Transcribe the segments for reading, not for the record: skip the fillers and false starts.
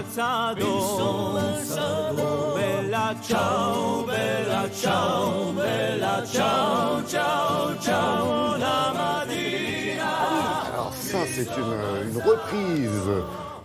alzado. Bella ciao, bella ciao, bella ciao, ciao, ciao, la Madina. Alors ça, c'est une reprise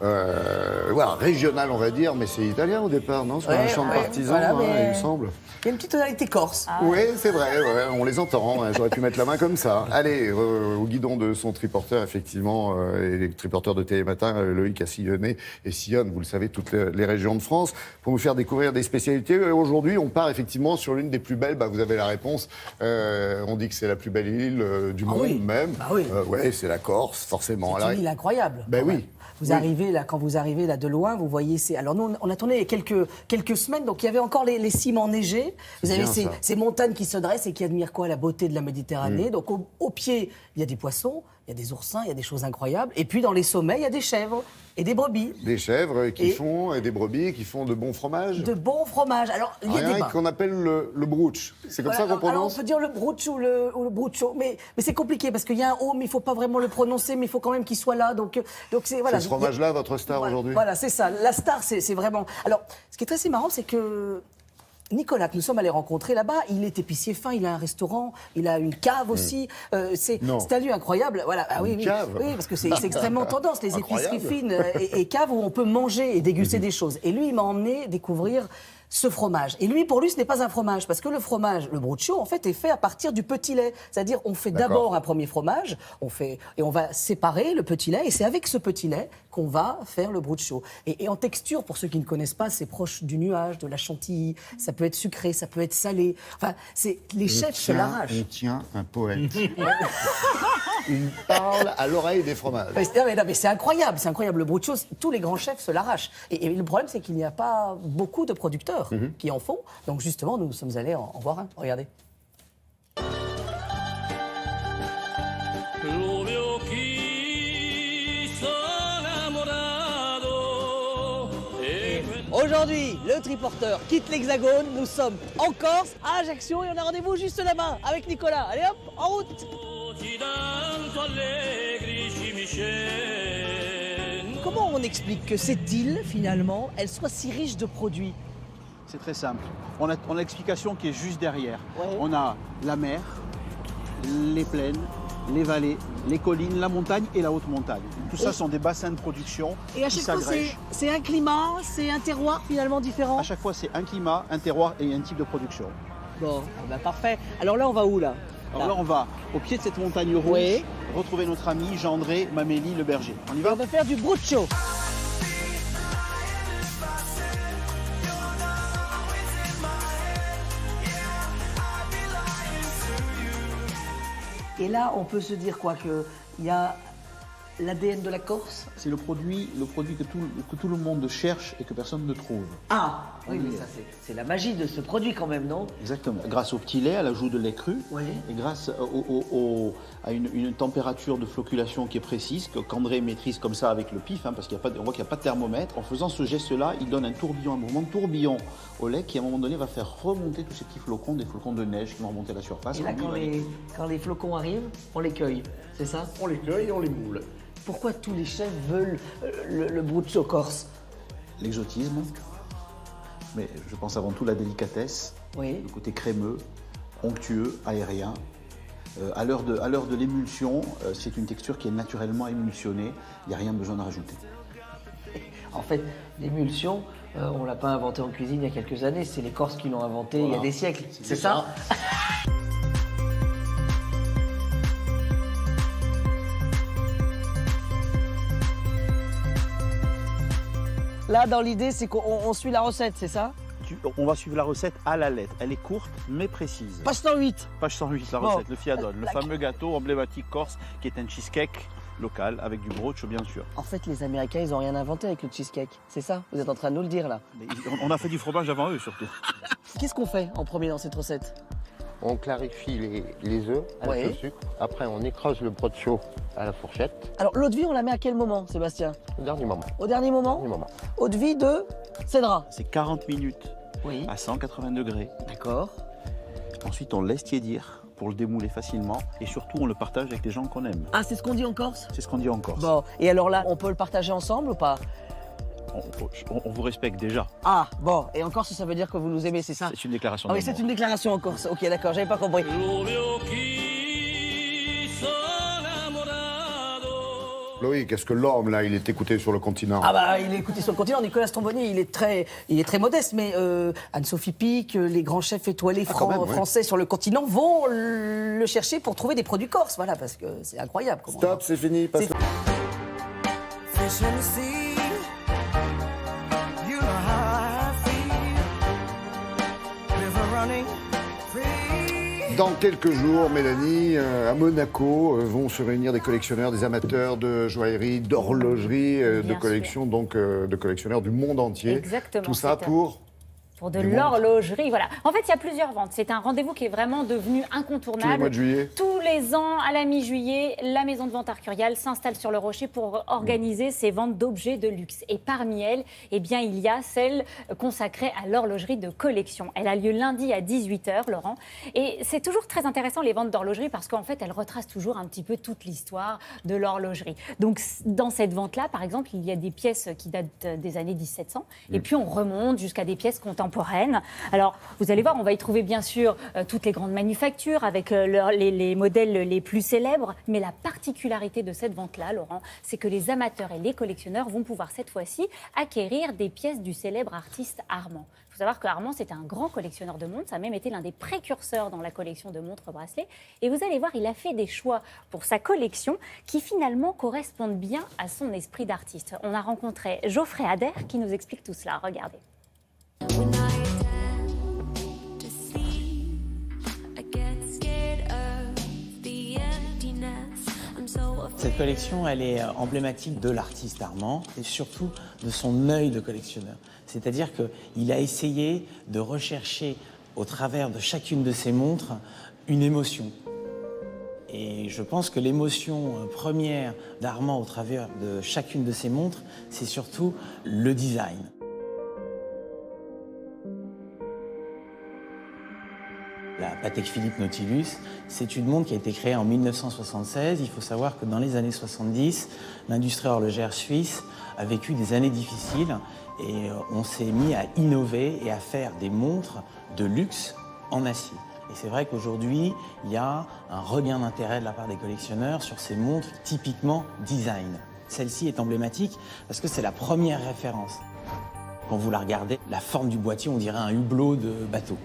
voilà, régionale, on va dire, mais c'est italien au départ, non? C'est pas un chant de partisan, voilà, mais... il me semble. Il y a une petite tonalité corse. Oui, c'est vrai, ouais, on les entend. Hein, j'aurais pu mettre la main comme ça. Allez, au guidon de son triporteur, effectivement, et les triporteurs de Télématin, Loïc a sillonné et sillonne, vous le savez, toutes les régions de France pour nous faire découvrir des spécialités. Aujourd'hui, on part effectivement sur l'une des plus belles. Bah, vous avez la réponse. On dit que c'est la plus belle île du monde, même. Ah oui. Ouais, c'est la Corse, forcément. C'est une île incroyable. Ben oui. Vous arrivez là, quand vous arrivez là de loin, vous voyez. Alors nous, on a tourné il y a quelques semaines, donc il y avait encore les cimes enneigées. Vous avez ces montagnes qui se dressent et qui admirent quoi? La beauté de la Méditerranée. Donc au pied, il y a des poissons, il y a des oursins, il y a des choses incroyables. Et puis dans les sommets, il y a des chèvres et des brebis. Des chèvres qui font et des brebis qui font de bons fromages. De bons fromages. Alors il y a des qu'on appelle le bruch. C'est comme ça qu'on prononce. Alors, on peut dire le bruch ou le bruccio, mais c'est compliqué parce qu'il y a un O, mais il faut pas vraiment le prononcer, mais il faut quand même qu'il soit là. Donc c'est voilà. C'est ce fromage-là, votre star aujourd'hui. Voilà, c'est ça. La star, c'est vraiment. Alors, ce qui est assez marrant, c'est que Nicolas, que nous sommes allés rencontrer là-bas, il est épicier fin, il a un restaurant, il a une cave aussi. C'est un lieu incroyable. Voilà. Ah, oui, cave. Oui, parce que c'est extrêmement tendance, les épiceries fines et caves où on peut manger et déguster des choses. Et lui, il m'a emmené découvrir ce fromage. Et lui, pour lui, ce n'est pas un fromage, parce que le fromage, le bruccio, en fait, est fait à partir du petit lait. C'est-à-dire, on fait d'abord un premier fromage, et on va séparer le petit lait, et c'est avec ce petit lait qu'on va faire le bruccio. Et en texture, pour ceux qui ne connaissent pas, c'est proche du nuage, de la chantilly. Ça peut être sucré, ça peut être salé. Enfin, les chefs se l'arrachent. On tient un poète. Il parle à l'oreille des fromages. Mais c'est incroyable, c'est incroyable. Le bruccio, tous les grands chefs se l'arrachent. Et le problème, c'est qu'il n'y a pas beaucoup de producteurs qui en font. Donc justement, nous sommes allés en voir un. Regardez. Aujourd'hui, le triporteur quitte l'Hexagone. Nous sommes en Corse, à Ajaccio, et on a rendez-vous juste là-bas avec Nicolas. Allez hop, en route. Comment on explique que cette île, finalement, elle soit si riche de produits? C'est très simple. On a l'explication qui est juste derrière. Ouais. On a la mer, les plaines, les vallées, les collines, la montagne et la haute montagne. Tout ça sont des bassins de production et à qui chaque fois, s'agrègent. C'est un climat, c'est un terroir finalement différent? À chaque fois, c'est un climat, un terroir et un type de production. Bon, parfait. Alors là, on va où là? Alors là, on va au pied de cette montagne rouge, retrouver notre ami Gendré Mamélie le berger. On y va? On va faire du bruccio. Et là, on peut se dire quoi? Qu'il y a l'ADN de la Corse? C'est le produit que tout le monde cherche et que personne ne trouve. Ah, oui, mais ça, c'est la magie de ce produit quand même, non? Exactement. Grâce au petit lait, à l'ajout de lait cru, et grâce à une température de floculation qui est précise, qu'André maîtrise comme ça avec le pif, parce qu'on voit qu'il n'y a pas de thermomètre. En faisant ce geste-là, il donne un mouvement de tourbillon au lait qui, à un moment donné, va faire remonter tous ces petits flocons, des flocons de neige qui vont remonter à la surface. Et là, quand les flocons arrivent, on les cueille, c'est ça? On les cueille et on les moule. Pourquoi tous les chefs veulent le bruccio corse? L'exotisme, mais je pense avant tout la délicatesse, le côté crémeux, onctueux, aérien. À l'heure de l'émulsion, c'est une texture qui est naturellement émulsionnée, il n'y a rien besoin de rajouter. En fait, l'émulsion, on ne l'a pas inventée en cuisine il y a quelques années, c'est les Corses qui l'ont inventée il y a des siècles, c'est ça? Là, dans l'idée, c'est qu'on suit la recette, c'est ça? On va suivre la recette à la lettre. Elle est courte, mais précise. Page 108. Page 108, la recette, le fiadone, le fameux gâteau emblématique corse qui est un cheesecake local avec du bruccio, bien sûr. En fait, les Américains, ils n'ont rien inventé avec le cheesecake, c'est ça? Vous êtes en train de nous le dire, là. On a fait du fromage avant eux, surtout. Qu'est-ce qu'on fait en premier dans cette recette? On clarifie les œufs avec le sucre. Après, on écrase le bruccio à la fourchette. Alors, l'eau de vie, on la met à quel moment, Sébastien? Au dernier moment. Au dernier moment? Au dernier moment. Eau de vie de cédra. C'est 40 minutes à 180 degrés. D'accord. Ensuite, on laisse tiédir pour le démouler facilement. Et surtout, on le partage avec les gens qu'on aime. Ah, c'est ce qu'on dit en Corse? C'est ce qu'on dit en Corse. Bon, et alors là, on peut le partager ensemble ou pas? On vous respecte déjà. Ah, bon, et en Corse, ça veut dire que vous nous aimez, c'est ça? C'est une déclaration Ah oui, d'amour. c'est une déclaration en Corse. Ok, d'accord, j'avais pas compris. Loïc, est-ce que l'homme, là, il est écouté sur le continent? Ah bah, il est écouté sur le continent. Nicolas Stromboni, il est très modeste, mais Anne-Sophie Pic, les grands chefs étoilés quand même, ouais. français sur le continent vont le chercher pour trouver des produits corses. Voilà, parce que c'est incroyable. Comment Stop, c'est fini. Passe. Fish in the sea, you know how I feel. River running free. Dans quelques jours, Mélanie, à Monaco, vont se réunir des collectionneurs, des amateurs de joaillerie, d'horlogerie, de Bien collection, donc de collectionneurs du monde entier. Exactement, Tout ça c'est pour de du l'horlogerie, voilà. En fait, il y a plusieurs ventes. C'est un rendez-vous qui est vraiment devenu incontournable. tous les mois de juillet. Tous les ans, à la mi-juillet, la maison de vente Arcurial s'installe sur le Rocher pour organiser ces ventes d'objets de luxe. Et parmi elles, eh bien, il y a celle consacrée à l'horlogerie de collection. Elle a lieu lundi à 18h, Laurent. Et c'est toujours très intéressant, les ventes d'horlogerie, parce qu'en fait, elles retracent toujours un petit peu toute l'histoire de l'horlogerie. Donc, dans cette vente-là, par exemple, il y a des pièces qui datent des années 1700. Et puis, on remonte jusqu'à des pièces contemporaines. Alors, vous allez voir, on va y trouver bien sûr toutes les grandes manufactures avec les modèles les plus célèbres. Mais la particularité de cette vente-là, Laurent, c'est que les amateurs et les collectionneurs vont pouvoir cette fois-ci acquérir des pièces du célèbre artiste Armand. Il faut savoir que Armand, c'était un grand collectionneur de montres. Ça a même été l'un des précurseurs dans la collection de montres bracelets. Et vous allez voir, il a fait des choix pour sa collection qui finalement correspondent bien à son esprit d'artiste. On a rencontré Geoffrey Adair qui nous explique tout cela. Regardez. When I attempt to sleep, I get scared of the emptiness. I'm so afraid. Cette collection, elle est emblématique de l'artiste Armand et surtout de son œil de collectionneur. C'est-à-dire qu'il a essayé de rechercher au travers de chacune de ses montres une émotion. Et je pense que l'émotion première d'Armand au travers de chacune de ses montres, c'est surtout le design. La Patek Philippe Nautilus, c'est une montre qui a été créée en 1976. Il faut savoir que dans les années 70, l'industrie horlogère suisse a vécu des années difficiles et on s'est mis à innover et à faire des montres de luxe en acier. Et c'est vrai qu'aujourd'hui, il y a un regain d'intérêt de la part des collectionneurs sur ces montres typiquement design. Celle-ci est emblématique parce que c'est la première référence. Quand vous la regardez, la forme du boîtier, on dirait un hublot de bateau.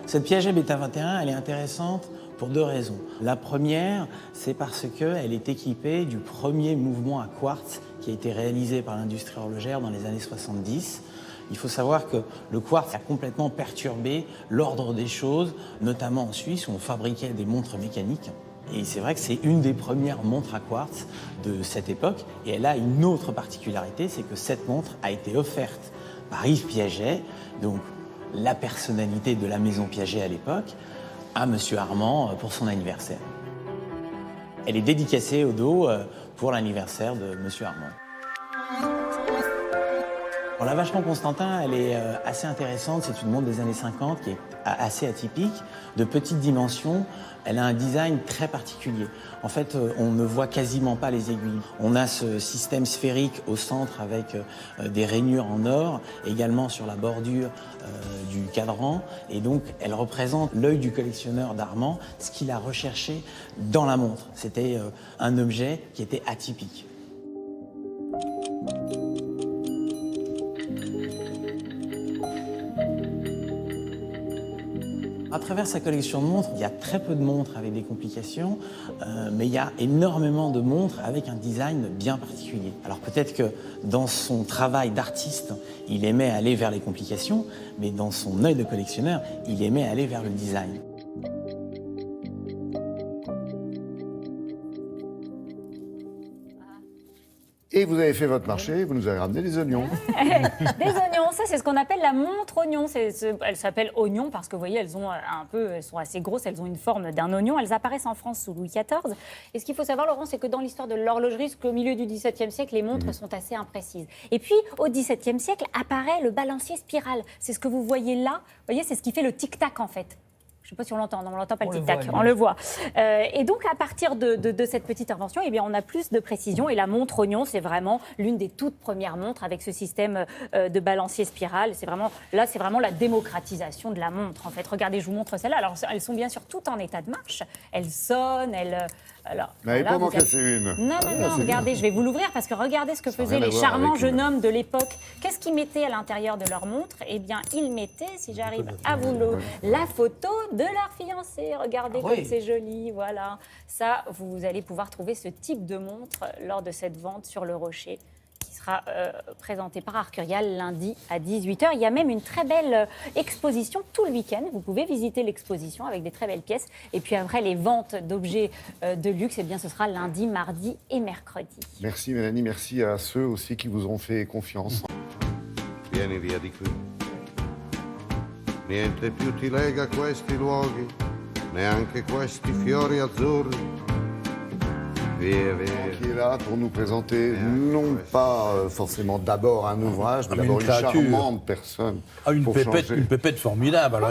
Cette Piaget Beta 21, elle est intéressante pour deux raisons. La première, c'est parce qu'elle est équipée du premier mouvement à quartz qui a été réalisé par l'industrie horlogère dans les années 70. Il faut savoir que le quartz a complètement perturbé l'ordre des choses, notamment en Suisse où on fabriquait des montres mécaniques. Et c'est vrai que c'est une des premières montres à quartz de cette époque. Et elle a une autre particularité, c'est que cette montre a été offerte par Yves Piaget, donc la personnalité de la maison Piaget à l'époque, à Monsieur Armand pour son anniversaire. Elle est dédicacée au dos pour l'anniversaire de Monsieur Armand. Alors, la Vacheron Constantin, elle est assez intéressante. C'est une montre des années 50 qui est assez atypique, de petite dimension. Elle a un design très particulier. En fait, on ne voit quasiment pas les aiguilles. On a ce système sphérique au centre avec des rainures en or, également sur la bordure du cadran. Et donc, elle représente l'œil du collectionneur d'Armand, ce qu'il a recherché dans la montre. C'était un objet qui était atypique. À travers sa collection de montres, il y a très peu de montres avec des complications, mais il y a énormément de montres avec un design bien particulier. Alors peut-être que dans son travail d'artiste, il aimait aller vers les complications, mais dans son œil de collectionneur, il aimait aller vers le design. Et vous avez fait votre marché, vous nous avez ramené des oignons. Des oignons, ça c'est ce qu'on appelle la montre oignon. Elle s'appelle oignon parce que vous voyez, elles sont assez grosses, elles ont une forme d'un oignon. Elles apparaissent en France sous Louis XIV. Et ce qu'il faut savoir, Laurent, c'est que dans l'histoire de l'horlogerie, jusqu'au milieu du XVIIe siècle, les montres sont assez imprécises. Et puis, au XVIIe siècle, apparaît le balancier spiral. C'est ce que vous voyez là. Vous voyez, c'est ce qui fait le tic-tac en fait. Je ne sais pas si on l'entend, non, on l'entend pas On le le tic-tac, voit, on le voit. Et donc, à partir de cette petite invention, eh bien, on a plus de précision. Et la montre oignon, c'est vraiment l'une des toutes premières montres avec ce système de balancier spirale. C'est vraiment la démocratisation de la montre, en fait. Regardez, je vous montre celle-là. Alors, elles sont bien sûr toutes en état de marche. Elles sonnent, Alors, N'allez voilà, pas m'en vous avez- casser une. Non, regardez, je vais vous l'ouvrir parce que regardez ce que Ça n'a faisaient rien à les voir charmants avec jeunes une- hommes de l'époque. Qu'est-ce qu'ils mettaient à l'intérieur de leur montre? Eh bien, ils mettaient, si j'arrive à vous la photo de leur fiancé. Regardez Ah oui. comme c'est joli, voilà. Ça, vous allez pouvoir trouver ce type de montre lors de cette vente sur le Rocher qui sera présentée par Arcurial lundi à 18h. Il y a même une très belle exposition tout le week-end. Vous pouvez visiter l'exposition avec des très belles pièces. Et puis après, les ventes d'objets de luxe, eh bien, ce sera lundi, mardi et mercredi. Merci Mélanie, merci à ceux aussi qui vous ont fait confiance. Vieni via di qui. Niente più ti lega questi luoghi, neanche questi fiori azzurri. Via, via. Qui est là pour nous présenter non pas forcément d'abord un ouvrage, mais mais d'abord une une créature. charmante personne. Une pour pépette, changer. une pépette formidable, alors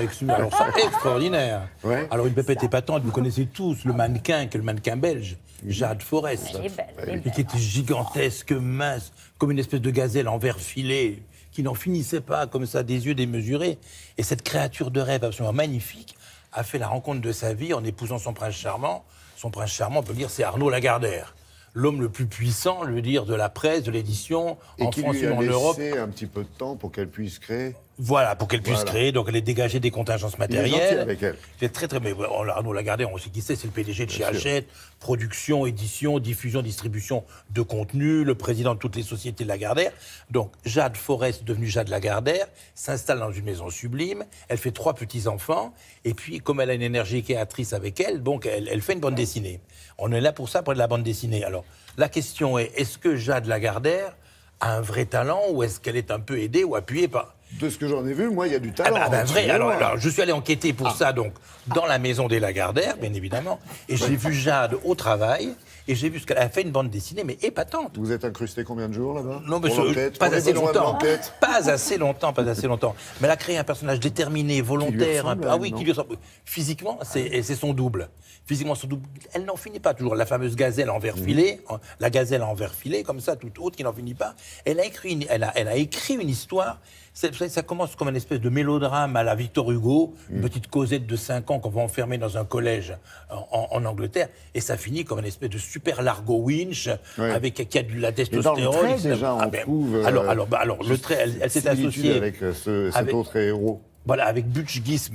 ça, extraordinaire. Ouais. Alors une pépette épatante, vous connaissez tous le mannequin, qui est le mannequin belge, Jade Forest, Elle est belle, elle est et qui belle. était gigantesque, mince, comme une espèce de gazelle en verre filé, qui n'en finissait pas, comme ça, des yeux démesurés. Et cette créature de rêve absolument magnifique a fait la rencontre de sa vie en épousant son prince charmant. Son prince charmant, on peut dire, c'est Arnaud Lagardère. L'homme le plus puissant, je veux dire, de la presse, de l'édition, Et en qui France lui et a en Europe. laissé un petit peu de temps pour qu'elle puisse créer. Voilà, pour qu'elle puisse Voilà. créer, donc elle est dégagée des contingences Il est gentil matérielles. avec elle. Il est très, très... Mais Arnaud Lagardère, on sait qui c'est le PDG de chez Bien sûr. Hachette, production, édition, diffusion, distribution de contenu, le président de toutes les sociétés de Lagardère. Donc Jade Forest, devenue Jade Lagardère, s'installe dans une maison sublime, elle fait 3 petits-enfants, et puis comme elle a une énergie créatrice avec elle, donc elle fait une bande dessinée. On est là pour ça, pour de la bande dessinée. Alors, la question est-ce que Jade Lagardère a un vrai talent, ou est-ce qu'elle est un peu aidée ou appuyée par... De ce que j'en ai vu, moi, il y a du talent. Ah bah, vrai. Excusez-moi. Alors, je suis allé enquêter pour ça, donc, dans la maison des Lagardère, bien évidemment. Et j'ai vu Jade au travail, et j'ai vu ce qu'elle a fait, une bande dessinée, mais épatante. Vous êtes incrusté combien de jours là-bas? Non, mais Pour l'enquête, pas pour les assez besoins de longtemps. l'enquête. Pas assez longtemps, pas assez longtemps. Mais elle a créé un personnage déterminé, volontaire. ressemble, Ah elle, oui, non qui lui ressemble. Physiquement, c'est son double. Physiquement, son double. Elle n'en finit pas toujours. La fameuse gazelle en verre filé, la gazelle en verre filé, comme ça, toute haute, qui n'en finit pas. Elle a écrit une histoire. Ça commence comme une espèce de mélodrame à la Victor Hugo, une petite Cosette de 5 ans qu'on va enfermer dans un collège en Angleterre, et ça finit comme une espèce de super Largo Winch, Ouais. avec qui a de la Et dans le testostérone. trait, etc. déjà, on trouve... Alors, le trait, elle s'est similitude associée avec cet avec- autre héros. voilà, avec Butch Guice,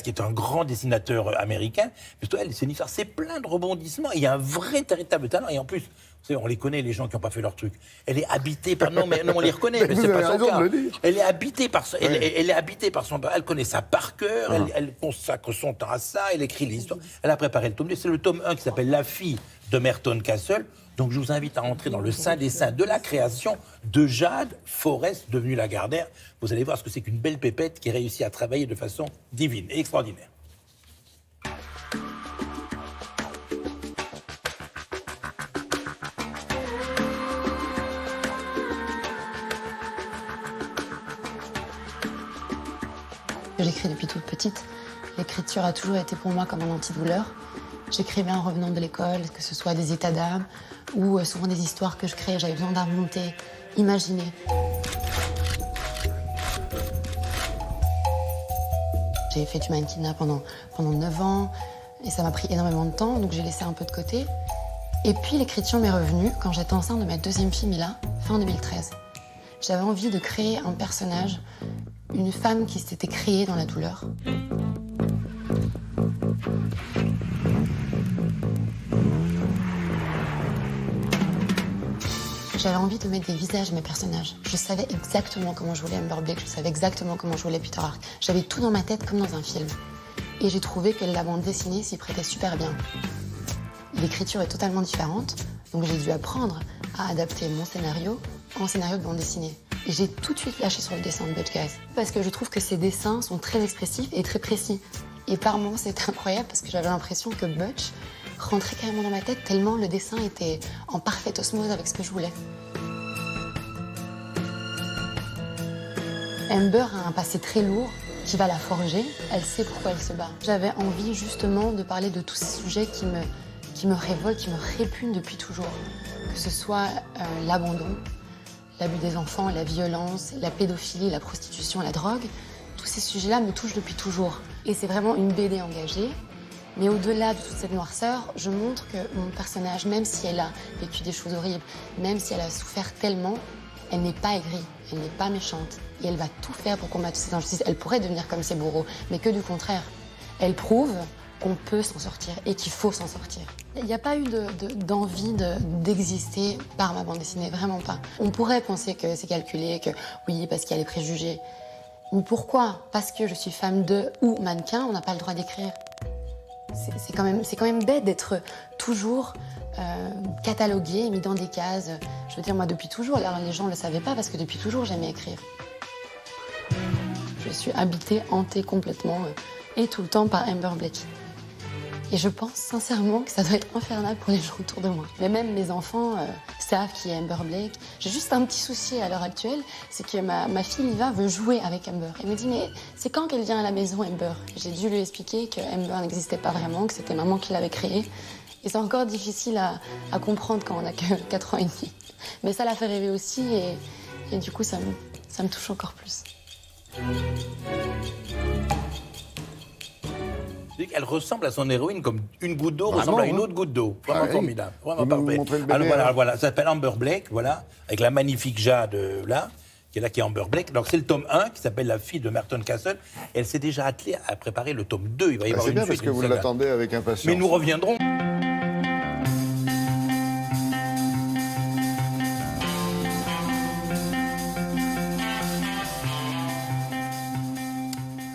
qui est un grand dessinateur américain. Mais toi, c'est une histoire, c'est plein de rebondissements. Il y a un véritable talent. Et en plus, vous savez, on les connaît, les gens qui n'ont pas fait leur truc. Elle est habitée par... Non, on les reconnaît, mais Vous c'est avez pas son raison cas. de le dire. Elle est habitée par ça. Ouais. Elle est habitée par son... Elle connaît ça par cœur. Elle consacre son temps à ça. Elle écrit l'histoire. Elle a préparé le tome 2. C'est le tome 1 qui s'appelle La fille de Merton Castle. Donc, je vous invite à entrer dans le sein des saints de la création de Jade Forest, devenue Lagardère. Vous allez voir ce que c'est qu'une belle pépette qui réussit à travailler de façon divine et extraordinaire. J'écris depuis toute petite. L'écriture a toujours été pour moi comme un antidouleur. J'écrivais en revenant de l'école, que ce soit des états d'âme ou souvent des histoires que je créais. J'avais besoin d'en remonter, imaginer. J'ai fait du mannequinat pendant 9 ans et ça m'a pris énormément de temps, donc j'ai laissé un peu de côté. Et puis l'écriture m'est revenue quand j'étais enceinte de ma deuxième fille Mila, fin 2013. J'avais envie de créer un personnage, une femme qui s'était créée dans la douleur. J'avais envie de mettre des visages à mes personnages. Je savais exactement comment je voulais Amber Blake, je savais exactement comment je voulais Peter Ark. J'avais tout dans ma tête comme dans un film. Et j'ai trouvé que la bande dessinée s'y prêtait super bien. L'écriture est totalement différente, donc j'ai dû apprendre à adapter mon scénario en scénario de bande dessinée. Et j'ai tout de suite lâché sur le dessin de Butch Guys. Parce que je trouve que ses dessins sont très expressifs et très précis. Et par moments, c'était incroyable parce que j'avais l'impression que Butch rentrait carrément dans ma tête tellement le dessin était en parfaite osmose avec ce que je voulais. Amber a un passé très lourd qui va la forger. Elle sait pourquoi elle se bat. J'avais envie justement de parler de tous ces sujets qui me révoltent, qui me répugnent depuis toujours. Que ce soit l'abandon, l'abus des enfants, la violence, la pédophilie, la prostitution, la drogue. Tous ces sujets-là me touchent depuis toujours. Et c'est vraiment une BD engagée. Mais au-delà de toute cette noirceur, je montre que mon personnage, même si elle a vécu des choses horribles, même si elle a souffert tellement, elle n'est pas aigrie, elle n'est pas méchante. Et elle va tout faire pour combattre ces injustices. Elle pourrait devenir comme ses bourreaux, mais que du contraire. Elle prouve qu'on peut s'en sortir et qu'il faut s'en sortir. Il n'y a pas eu d'envie d'exister par ma bande dessinée, vraiment pas. On pourrait penser que c'est calculé, que oui, parce qu'il y a les préjugés. Mais pourquoi? Parce que je suis femme de ou mannequin, on n'a pas le droit d'écrire. C'est quand même bête d'être toujours catalogué, mis dans des cases. Je veux dire, moi, depuis toujours, alors les gens ne le savaient pas parce que depuis toujours, j'aimais écrire. Je suis habitée, hantée complètement et tout le temps par Amber Blake. Et je pense sincèrement que ça doit être infernal pour les gens autour de moi. Mais même mes enfants savent qui est Amber Blake. J'ai juste un petit souci à l'heure actuelle, c'est que ma fille Liva veut jouer avec Amber. Elle me dit, mais c'est quand qu'elle vient à la maison, Amber? J'ai dû lui expliquer que Amber n'existait pas vraiment, que c'était maman qui l'avait créée. Et c'est encore difficile à comprendre quand on a que 4 ans et demi. Mais ça la fait rêver aussi et du coup, ça me touche encore plus. Elle ressemble à son héroïne comme une goutte d'eau ressemble à une autre goutte d'eau. Vraiment formidable. Vraiment parfait. Alors voilà, ça s'appelle Amber Blake, voilà, avec la magnifique Jade là, qui est là, qui est Amber Blake. Donc c'est le tome 1 qui s'appelle La fille de Merton Castle. Elle s'est déjà attelée à préparer le tome 2. Il va y avoir c'est une bien suite. parce que vous l'attendez avec impatience. Mais nous reviendrons.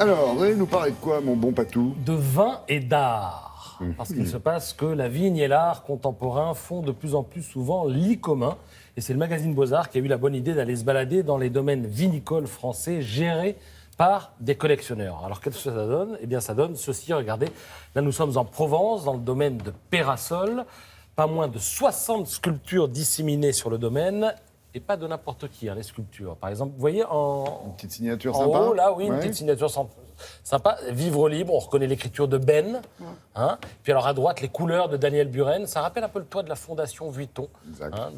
Alors, vous allez nous parler de quoi, mon bon Patou? De vin et d'art. Parce qu'il se passe que la vigne et l'art contemporain font de plus en plus souvent lit commun. Et c'est le magazine Beaux-Arts qui a eu la bonne idée d'aller se balader dans les domaines vinicoles français gérés par des collectionneurs. Alors qu'est-ce que ça donne? Eh bien ça donne ceci, regardez. Là nous sommes en Provence, dans le domaine de Peyrassol. Pas moins de 60 sculptures disséminées sur le domaine. Et pas de n'importe qui, les sculptures. Par exemple, vous voyez une petite signature en sympa. haut, là, oui, une petite signature sympa. Vivre libre, on reconnaît l'écriture de Ben. Puis alors à droite, les couleurs de Daniel Buren. Ça rappelle un peu le toit de la Fondation Vuitton,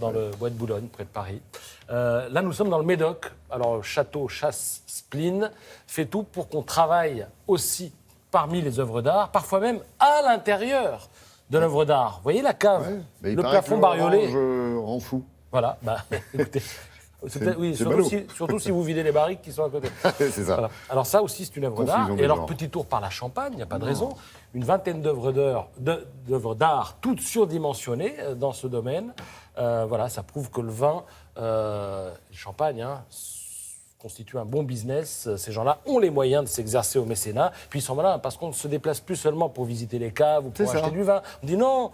dans le bois de Boulogne, près de Paris. Là, nous sommes dans le Médoc. Alors, le château Chasse-Spline fait tout pour qu'on travaille aussi parmi les œuvres d'art, parfois même à l'intérieur de l'œuvre d'art. Vous voyez la cave, le plafond bariolé. Rend fou. Voilà, écoutez, oui, surtout si vous videz les barriques qui sont à côté. C'est ça. Voilà. Alors ça aussi, c'est une œuvre d'art. Et alors, petit tour par la Champagne, il n'y a pas de raison. Une vingtaine d'œuvres d'art, toutes surdimensionnées dans ce domaine. Voilà, ça prouve que le vin, le champagne, constitue un bon business. Ces gens-là ont les moyens de s'exercer au mécénat. Puis ils sont malins, parce qu'on ne se déplace plus seulement pour visiter les caves ou pour acheter du vin. On dit non.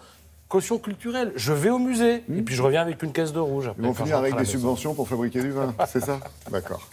Caution culturelle, je vais au musée, et puis je reviens avec une caisse de rouge. Ils vont finir avec des subventions pour fabriquer du vin, c'est ça? D'accord.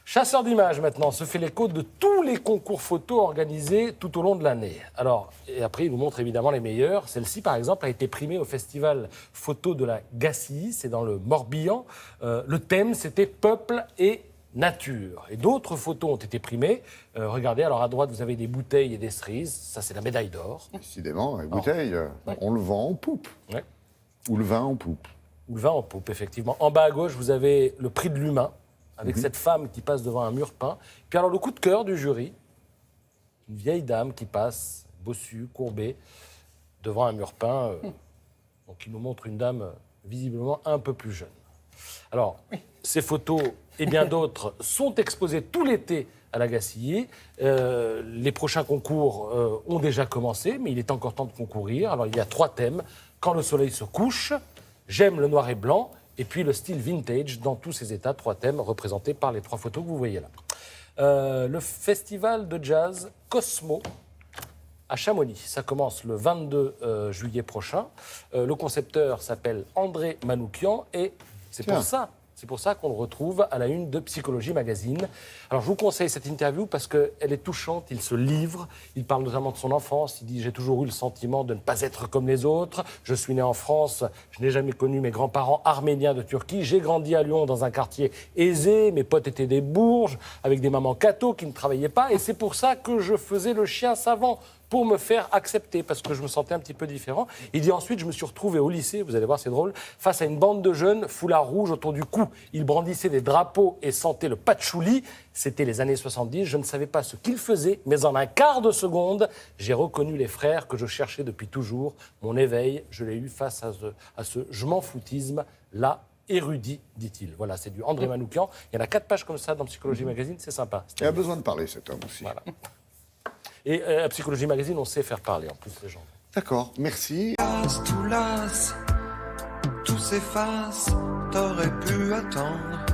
Chasseur d'images, maintenant, se fait l'écho de tous les concours photos organisés tout au long de l'année. Alors, et après, il nous montre évidemment les meilleurs. Celle-ci, par exemple, a été primée au festival photo de la Gacilly, c'est dans le Morbihan. Le thème, c'était peuple et nature. Et d'autres photos ont été primées. Regardez, alors à droite, vous avez des bouteilles et des cerises. Ça, c'est la médaille d'or. Décidément, les bouteilles, on le vend en poupe. Ouais. Ou le vin en poupe. Ou le vin en poupe, effectivement. En bas à gauche, vous avez le prix de l'humain, avec cette femme qui passe devant un mur peint. Puis alors, le coup de cœur du jury, une vieille dame qui passe, bossue, courbée, devant un mur peint. Donc, il nous montre une dame visiblement un peu plus jeune. Alors, ces photos et bien d'autres sont exposées tout l'été à la Gacilly. Les prochains concours ont déjà commencé, mais il est encore temps de concourir. Alors, il y a 3 thèmes. Quand le soleil se couche, j'aime le noir et blanc, et puis le style vintage dans tous ses états. 3 thèmes représentés par les 3 photos que vous voyez là. Le festival de jazz Cosmo à Chamonix. Ça commence le 22 juillet prochain. Le concepteur s'appelle André Manoukian et c'est C'est pour ça qu'on le retrouve à la une de Psychologie Magazine. Alors je vous conseille cette interview parce qu'elle est touchante, il se livre, il parle notamment de son enfance, il dit « J'ai toujours eu le sentiment de ne pas être comme les autres, je suis né en France, je n'ai jamais connu mes grands-parents arméniens de Turquie, j'ai grandi à Lyon dans un quartier aisé, mes potes étaient des bourges, avec des mamans cathos qui ne travaillaient pas, et c'est pour ça que je faisais le chien savant, pour me faire accepter, parce que je me sentais un petit peu différent. » Il dit ensuite, je me suis retrouvé au lycée, vous allez voir, c'est drôle, face à une bande de jeunes, foulard rouge autour du cou. Ils brandissaient des drapeaux et sentaient le patchouli. C'était les années 70, je ne savais pas ce qu'ils faisaient, mais en un quart de seconde, j'ai reconnu les frères que je cherchais depuis toujours. Mon éveil, je l'ai eu face à ce je m'en foutisme, là, érudit, dit-il. Voilà, c'est du André Manoukian. Il y en a 4 pages comme ça dans Psychologie Magazine, c'est sympa. Il a besoin de parler, cet homme aussi. Voilà. Et à Psychologie Magazine, on sait faire parler en plus les gens. D'accord, merci. Tout lasse, tout s'efface, t'aurais pu attendre.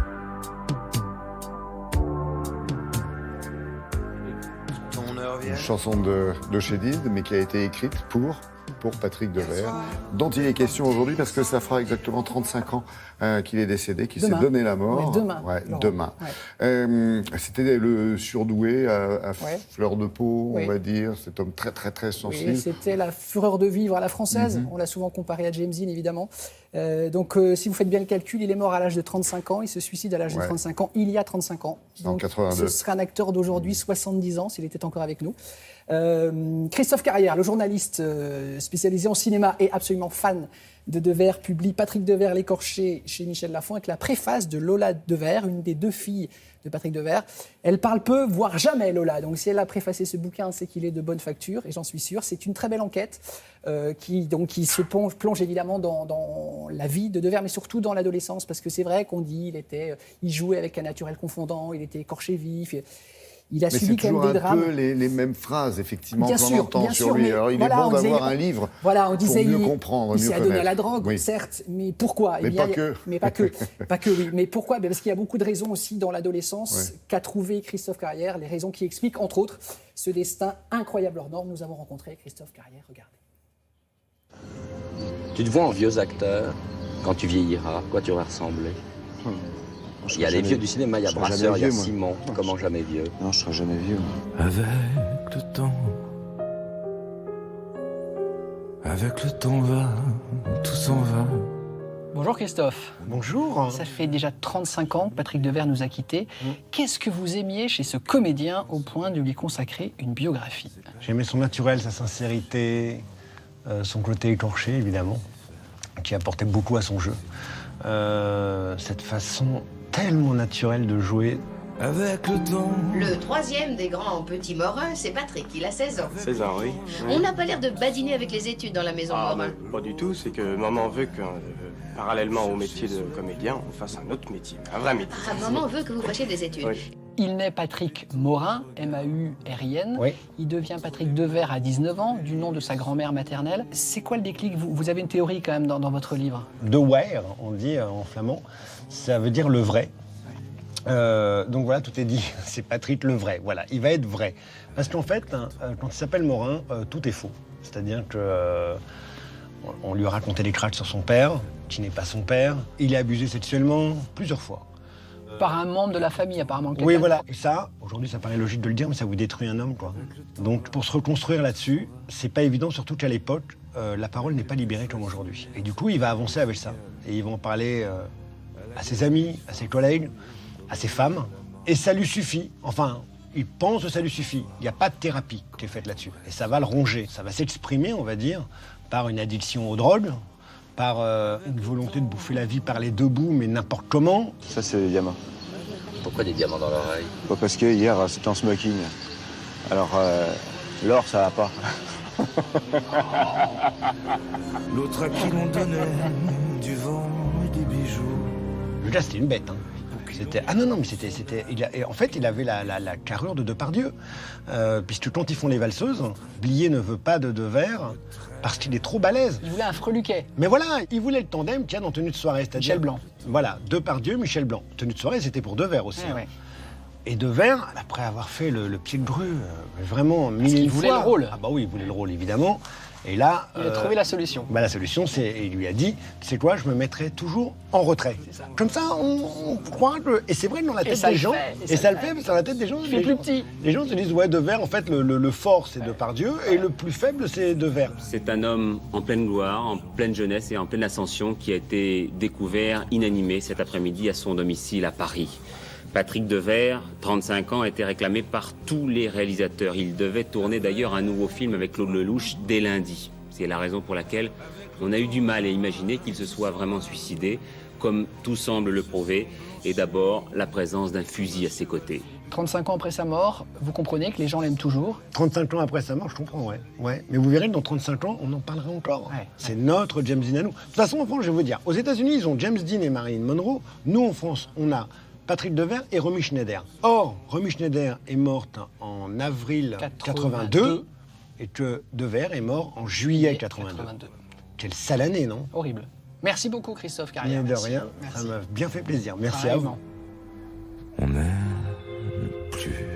Ton heure vient. Une chanson de Chédid, mais qui a été écrite pour Patrick Devers, dont il est question aujourd'hui parce que ça fera exactement 35 ans qu'il est décédé, qu'il s'est donné la mort. Ouais, demain. Ouais, demain. Ouais. C'était le surdoué à fleur de peau, on va dire, cet homme très très très sensible. Oui, c'était la fureur de vivre à la française. On l'a souvent comparé à James Dean, évidemment. Donc, si vous faites bien le calcul, il est mort à l'âge de 35 ans. Il se suicide à l'âge de 35 ans, il y a 35 ans. En 82. Ce serait un acteur d'aujourd'hui, 70 ans, s'il était encore avec nous. Christophe Carrière, le journaliste spécialisé en cinéma et absolument fan de Devers, publie Patrick Devers, l'écorché chez Michel Lafon avec la préface de Lola Devers, une des 2 filles de Patrick Devers. Elle parle peu, voire jamais, Lola. Donc si elle a préfacé ce bouquin, c'est qu'il est de bonne facture, et j'en suis sûr. C'est une très belle enquête qui se plonge évidemment dans la vie de Devers, mais surtout dans l'adolescence, parce que c'est vrai qu'on dit il jouait avec un naturel confondant, il était écorché vif. Il a subi quand même des drames. Mais c'est toujours un peu les mêmes phrases, effectivement, bien qu'on sûr, entend bien sur sûr, lui. mais Alors, il voilà, est bon on disait, d'avoir un livre voilà, on disait, pour mieux comprendre, il mieux s'est connaître. adonné à la drogue, Oui. certes, mais pourquoi? Mais pas que. Mais pas que. Pas que, oui. Mais pourquoi? Parce qu'il y a beaucoup de raisons aussi dans l'adolescence qu'a trouvé Christophe Carrière, les raisons qui expliquent, entre autres, ce destin incroyable hors norme. Nous avons rencontré Christophe Carrière, regardez. Tu te vois en vieux acteur, quand tu vieilliras, quoi tu aurais ressemblé? Il y a les vieux du cinéma, il y a Brasseur, il y a Simon, comment jamais vieux? Non, je serai jamais vieux. Avec le temps va, tout s'en va. Bonjour Christophe. Bonjour. Ça fait déjà 35 ans que Patrick Devers nous a quittés. Qu'est-ce que vous aimiez chez ce comédien au point de lui consacrer une biographie? J'aimais son naturel, sa sincérité, son côté écorché, évidemment, qui apportait beaucoup à son jeu. Cette façon tellement naturelle de jouer. Avec le temps. Le 3e des grands petits Morins, c'est Patrick, il a 16 ans. 16 ans, oui. On n'a pas l'air de badiner avec les études dans la maison Morin. Pas du tout, c'est que maman veut que, parallèlement au métier de comédien, on fasse un autre métier, un vrai métier. Maman veut que vous fassiez des études. Oui. Il naît Patrick Morin, M-A-U-R-I-N. Oui. Il devient Patrick Devers à 19 ans, du nom de sa grand-mère maternelle. C'est quoi le déclic? Vous avez une théorie quand même dans votre livre. De Weer, on dit en flamand, ça veut dire le vrai. Donc voilà, tout est dit. C'est Patrick le vrai. Voilà, il va être vrai. Parce qu'en fait, quand il s'appelle Morin, tout est faux. C'est-à-dire que on lui a raconté des cracks sur son père, qui n'est pas son père. Il est abusé sexuellement plusieurs fois. Par un membre de la famille, apparemment. Oui, voilà. Et ça, aujourd'hui, ça paraît logique de le dire, mais ça vous détruit un homme, quoi. Donc, pour se reconstruire là-dessus, c'est pas évident, surtout qu'à l'époque, la parole n'est pas libérée comme aujourd'hui. Et du coup, il va avancer avec ça. Et il va en parler à ses amis, à ses collègues, à ses femmes. Et ça lui suffit. Enfin, il pense que ça lui suffit. Il n'y a pas de thérapie qui est faite là-dessus. Et ça va le ronger. Ça va s'exprimer, on va dire, par une addiction aux drogues, par une volonté de bouffer la vie par les 2 bouts, mais n'importe comment. Ça, c'est des diamants. Pourquoi des diamants dans l'oreille? Parce que hier, c'était en smoking. Alors, l'or, ça va pas. L'autre à qui l'on donnait du vent et des bijoux. Le gars, c'était une bête, hein. Ah non, mais c'était... En fait, il avait la carrure de Depardieu. Puisque quand ils font les valseuses, Blier ne veut pas de Devers parce qu'il est trop balèze. Il voulait un freluquet. Mais voilà, il voulait le tandem qu'il y a dans Tenue de soirée. Michel Blanc. Voilà, Depardieu, Michel Blanc. Tenue de soirée, c'était pour Devers aussi. Ouais. Et Devers, après avoir fait le pied de grue, vraiment mille fois... Il voulait le rôle. Ah bah oui, il voulait le rôle, évidemment. Et là, Il a trouvé la solution. La solution, il lui a dit, c'est quoi, je me mettrai toujours en retrait. Comme ça, on croit que... Et c'est vrai que dans la tête des gens, et ça le fait, mais dans la tête des gens, plus petit. Les gens se disent, ouais, Devers, en fait, le fort, c'est Depardieu, et le plus faible, c'est Devers. C'est un homme en pleine gloire, en pleine jeunesse et en pleine ascension qui a été découvert inanimé cet après-midi à son domicile à Paris. Patrick Devers, 35 ans, a été réclamé par tous les réalisateurs. Il devait tourner d'ailleurs un nouveau film avec Claude Lelouch dès lundi. C'est la raison pour laquelle on a eu du mal à imaginer qu'il se soit vraiment suicidé, comme tout semble le prouver, et d'abord la présence d'un fusil à ses côtés. 35 ans après sa mort, vous comprenez que les gens l'aiment toujours? 35 ans après sa mort, je comprends, ouais. Mais vous verrez que dans 35 ans, on en parlera encore. Ouais. C'est notre James Dean à nous. De toute façon, en France, je vais vous dire, aux États-Unis, ils ont James Dean et Marilyn Monroe. Nous, en France, on a Patrick Devers et Romy Schneider. Or, Romy Schneider est morte en avril 82 et que Devers est mort en juillet 82. Quelle sale année, non? Horrible. Merci beaucoup, Christophe Carrière. De rien, ça m'a bien fait plaisir. Merci à vous. On n'aime plus.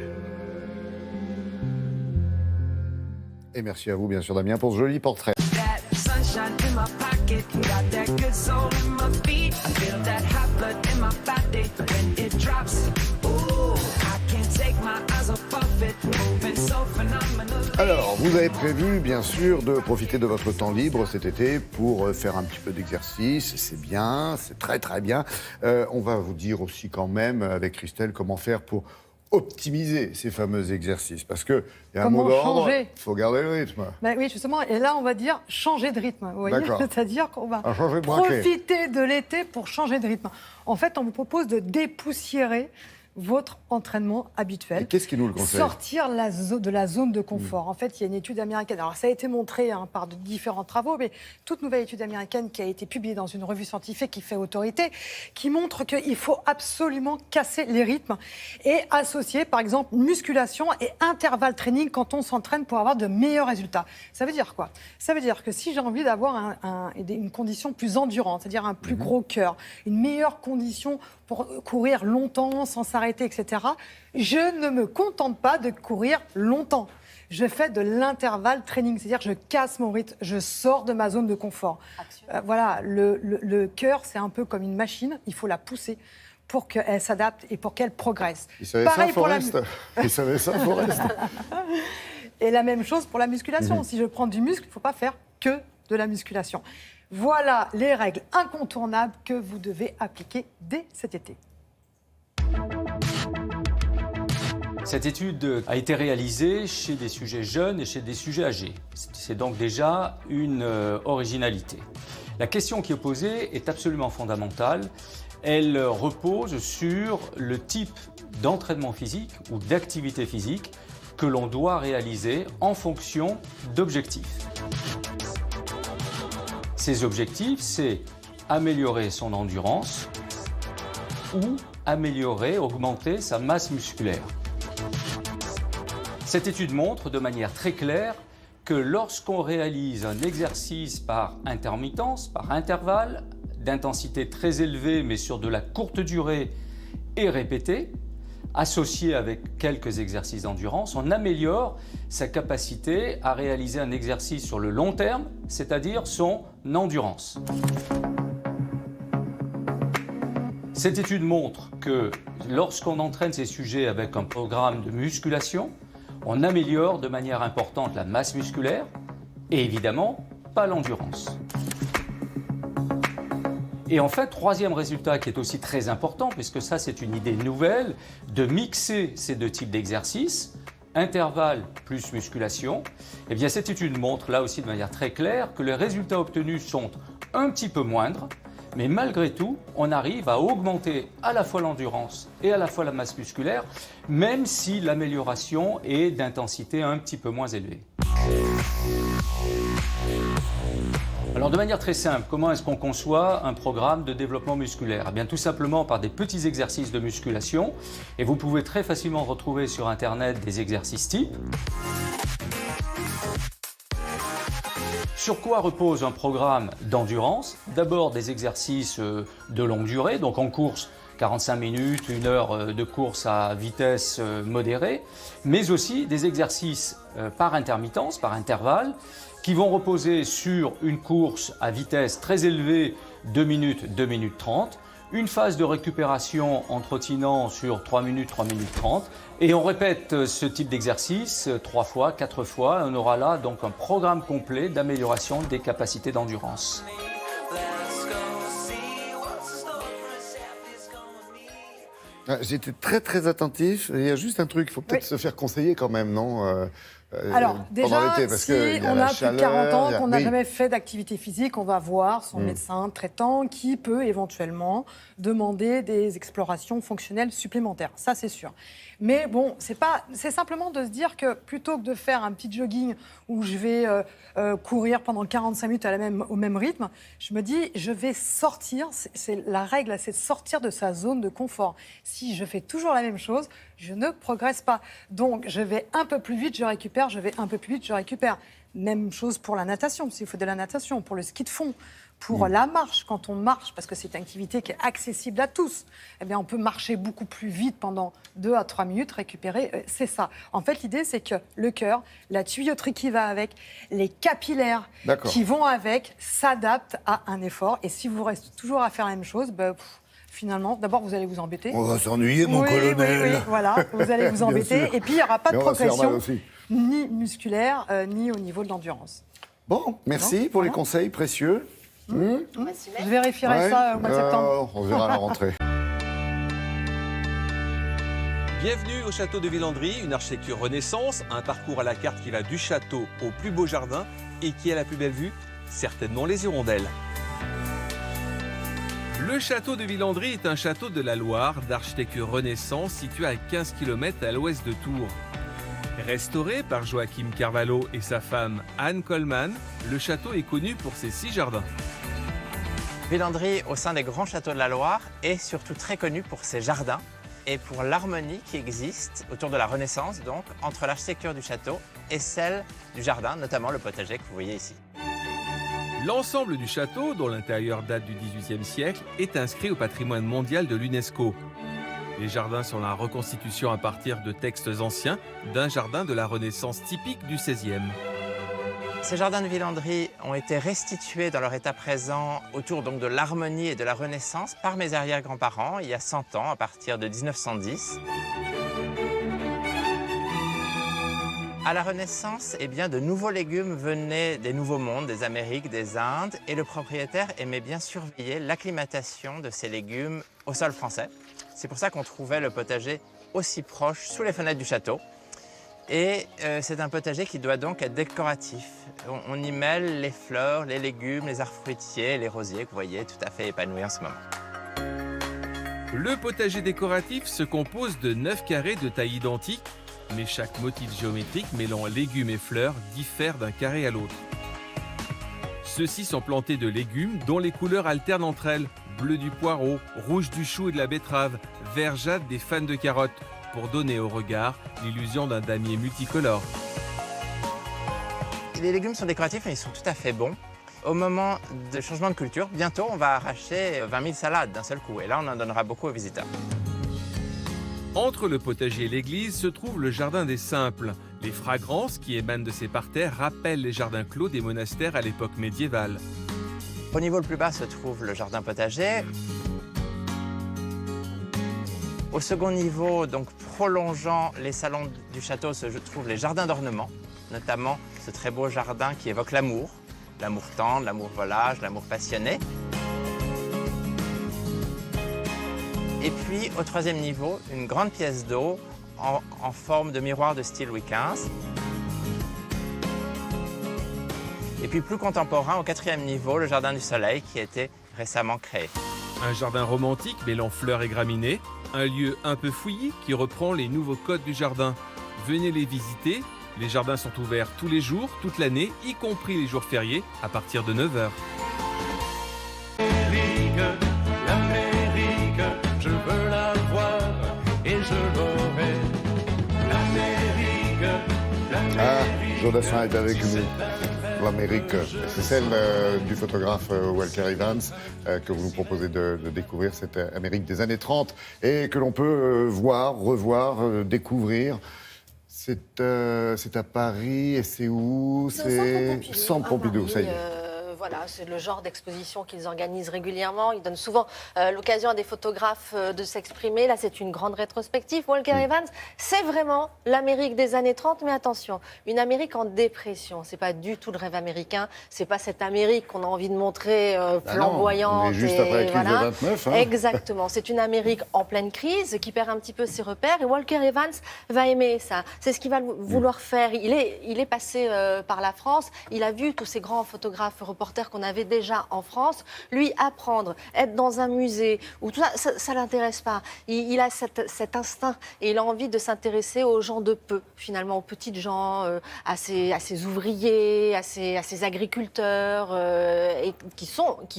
Et merci à vous, bien sûr, Damien, pour ce joli portrait. Alors, vous avez prévu, bien sûr, de profiter de votre temps libre cet été pour faire un petit peu d'exercice. C'est bien, c'est très très bien. On va vous dire aussi quand même, avec Christelle, comment faire pour optimiser ces fameux exercices. Parce qu'il y a un mot d'ordre, il faut garder le rythme. Oui, justement, et là, on va dire changer de rythme. Vous voyez, c'est-à-dire qu'on va profiter de l'été pour changer de rythme. En fait, on vous propose de dépoussiérer votre entraînement habituel. Qu'est-ce qui nous le conseille? Sortir de la zone de confort. En fait, il y a une étude américaine. Alors, ça a été montré par de différents travaux, mais toute nouvelle étude américaine qui a été publiée dans une revue scientifique qui fait autorité, qui montre qu'il faut absolument casser les rythmes et associer, par exemple, musculation et intervalle training quand on s'entraîne pour avoir de meilleurs résultats. Ça veut dire quoi? Ça veut dire que si j'ai envie d'avoir une condition plus endurante, c'est-à-dire un plus gros cœur, une meilleure condition pour courir longtemps sans s'arrêter, etc., je ne me contente pas de courir longtemps. Je fais de l'intervalle training, c'est-à-dire que je casse mon rythme, je sors de ma zone de confort. Voilà, le cœur, c'est un peu comme une machine, il faut la pousser pour qu'elle s'adapte et pour qu'elle progresse. Il savait ça, Forrest. Il savait ça, Forrest. Et la même chose pour la musculation. Si je prends du muscle, il ne faut pas faire que de la musculation. Voilà les règles incontournables que vous devez appliquer dès cet été. Cette étude a été réalisée chez des sujets jeunes et chez des sujets âgés. C'est donc déjà une originalité. La question qui est posée est absolument fondamentale. Elle repose sur le type d'entraînement physique ou d'activité physique que l'on doit réaliser en fonction d'objectifs. Ces objectifs, c'est améliorer son endurance ou améliorer, augmenter sa masse musculaire. Cette étude montre de manière très claire que lorsqu'on réalise un exercice par intermittence, par intervalle, d'intensité très élevée mais sur de la courte durée et répétée, associé avec quelques exercices d'endurance, on améliore sa capacité à réaliser un exercice sur le long terme, c'est-à-dire son endurance. Cette étude montre que lorsqu'on entraîne ces sujets avec un programme de musculation, on améliore de manière importante la masse musculaire et évidemment pas l'endurance. Et enfin, troisième résultat qui est aussi très important, puisque ça c'est une idée nouvelle, de mixer ces deux types d'exercices, intervalle plus musculation, eh bien cette étude montre là aussi de manière très claire que les résultats obtenus sont un petit peu moindres, mais malgré tout, on arrive à augmenter à la fois l'endurance et à la fois la masse musculaire, même si l'amélioration est d'intensité un petit peu moins élevée. Alors de manière très simple, comment est-ce qu'on conçoit un programme de développement musculaire? Eh bien tout simplement par des petits exercices de musculation, et vous pouvez très facilement retrouver sur internet des exercices types. Sur quoi repose un programme d'endurance? D'abord des exercices de longue durée, donc en course 45 minutes, 1 heure de course à vitesse modérée, mais aussi des exercices par intermittence, par intervalle, qui vont reposer sur une course à vitesse très élevée, 2 minutes, 2 minutes 30, une phase de récupération en trottinant sur 3 minutes 30, et on répète ce type d'exercice 3 fois, 4 fois, on aura là donc un programme complet d'amélioration des capacités d'endurance. J'étais très très attentif. Il y a juste un truc, il faut peut-être se faire conseiller quand même, non Alors, pendant déjà, l'été, parce si qu'il y a on la a plus de chaleur, 40 ans, il y a- qu'on n'a oui. jamais fait d'activité physique, on va voir son médecin traitant qui peut éventuellement demander des explorations fonctionnelles supplémentaires. Ça, c'est sûr. Mais bon, c'est simplement de se dire que plutôt que de faire un petit jogging où je vais courir pendant 45 minutes au même rythme, je me dis, je vais sortir. La règle, c'est de sortir de sa zone de confort. Si je fais toujours la même chose, je ne progresse pas. Donc, je vais un peu plus vite, je récupère, je vais un peu plus vite, je récupère. Même chose pour la natation, s'il faut de la natation, pour le ski de fond, pour la marche, quand on marche, parce que c'est une activité qui est accessible à tous, eh bien, on peut marcher beaucoup plus vite pendant 2 à 3 minutes, récupérer, c'est ça. En fait, l'idée, c'est que le cœur, la tuyauterie qui va avec, les capillaires qui vont avec, s'adaptent à un effort. Et si vous restez toujours à faire la même chose, finalement, d'abord, vous allez vous embêter. On va s'ennuyer, mon Oui, colonel. oui, voilà, vous allez vous Bien embêter. sûr. Et puis, il n'y aura pas de Mais on va se faire mal progression, aussi. ni musculaire, ni au niveau de l'endurance. Bon, merci pour les conseils précieux. Je vérifierai ça au mois de septembre. On verra à la rentrée. Bienvenue au château de Villandry, une architecture Renaissance, un parcours à la carte qui va du château au plus beau jardin et qui a la plus belle vue, certainement les hirondelles. Le château de Villandry est un château de la Loire d'architecture Renaissance situé à 15 km à l'ouest de Tours. Restauré par Joachim Carvalho et sa femme Anne Coleman, le château est connu pour ses 6 jardins. Villandry, au sein des grands châteaux de la Loire, est surtout très connu pour ses jardins et pour l'harmonie qui existe autour de la Renaissance, donc, entre l'architecture du château et celle du jardin, notamment le potager que vous voyez ici. L'ensemble du château, dont l'intérieur date du XVIIIe siècle, est inscrit au patrimoine mondial de l'UNESCO. Les jardins sont la reconstitution à partir de textes anciens d'un jardin de la Renaissance typique du XVIe. Ces jardins de Villandry ont été restitués dans leur état présent autour donc de l'harmonie et de la Renaissance par mes arrière-grands-parents il y a 100 ans, à partir de 1910. À la Renaissance, eh bien, de nouveaux légumes venaient des Nouveaux Mondes, des Amériques, des Indes, et le propriétaire aimait bien surveiller l'acclimatation de ces légumes au sol français. C'est pour ça qu'on trouvait le potager aussi proche, sous les fenêtres du château. Et c'est un potager qui doit donc être décoratif. On y mêle les fleurs, les légumes, les arbres fruitiers, les rosiers que vous voyez tout à fait épanouis en ce moment. Le potager décoratif se compose de 9 carrés de taille identique, mais chaque motif géométrique mêlant légumes et fleurs diffère d'un carré à l'autre. Ceux-ci sont plantés de légumes dont les couleurs alternent entre elles, bleu du poireau, rouge du chou et de la betterave, vert jade des fans de carottes, pour donner au regard l'illusion d'un damier multicolore. Les légumes sont décoratifs et ils sont tout à fait bons. Au moment de changement de culture, bientôt on va arracher 20 000 salades d'un seul coup et là on en donnera beaucoup aux visiteurs. Entre le potager et l'église se trouve le jardin des simples. Les fragrances qui émanent de ces parterres rappellent les jardins clos des monastères à l'époque médiévale. Au niveau le plus bas se trouve le jardin potager. Au second niveau, donc prolongeant les salons du château, se trouvent les jardins d'ornement, notamment ce très beau jardin qui évoque l'amour tendre, l'amour volage, l'amour passionné. Et puis, au troisième niveau, une grande pièce d'eau en forme de miroir de style Louis XV. Et puis, plus contemporain, au quatrième niveau, le jardin du soleil qui a été récemment créé. Un jardin romantique mêlant fleurs et graminées, un lieu un peu fouillis qui reprend les nouveaux codes du jardin. Venez les visiter, les jardins sont ouverts tous les jours, toute l'année, y compris les jours fériés, à partir de 9h. L'Amérique, je veux la voir et je l'aurai. L'Amérique, Jodassin est avec nous. L'Amérique, c'est celle du photographe Walker Evans que vous nous proposez de découvrir, cette Amérique des années 30 et que l'on peut voir, revoir, découvrir. C'est à Paris, et c'est où? C'est Centre Pompidou, ça y est. Voilà, c'est le genre d'exposition qu'ils organisent régulièrement. Ils donnent souvent l'occasion à des photographes de s'exprimer. Là, c'est une grande rétrospective. Walker Evans, c'est vraiment l'Amérique des années 30, mais attention, une Amérique en dépression. C'est pas du tout le rêve américain. C'est pas cette Amérique qu'on a envie de montrer flamboyante. Non, on est juste après la crise de 29. Hein. Exactement. C'est une Amérique en pleine crise qui perd un petit peu ses repères. Et Walker Evans va aimer ça. C'est ce qu'il va vouloir faire. Il est passé par la France. Il a vu tous ces grands photographes reporters qu'on avait déjà en France, lui apprendre, être dans un musée, où tout ça l'intéresse pas. Il a cet instinct et il a envie de s'intéresser aux gens de peu, finalement, aux petites gens, à ces ouvriers, à ces agriculteurs et qui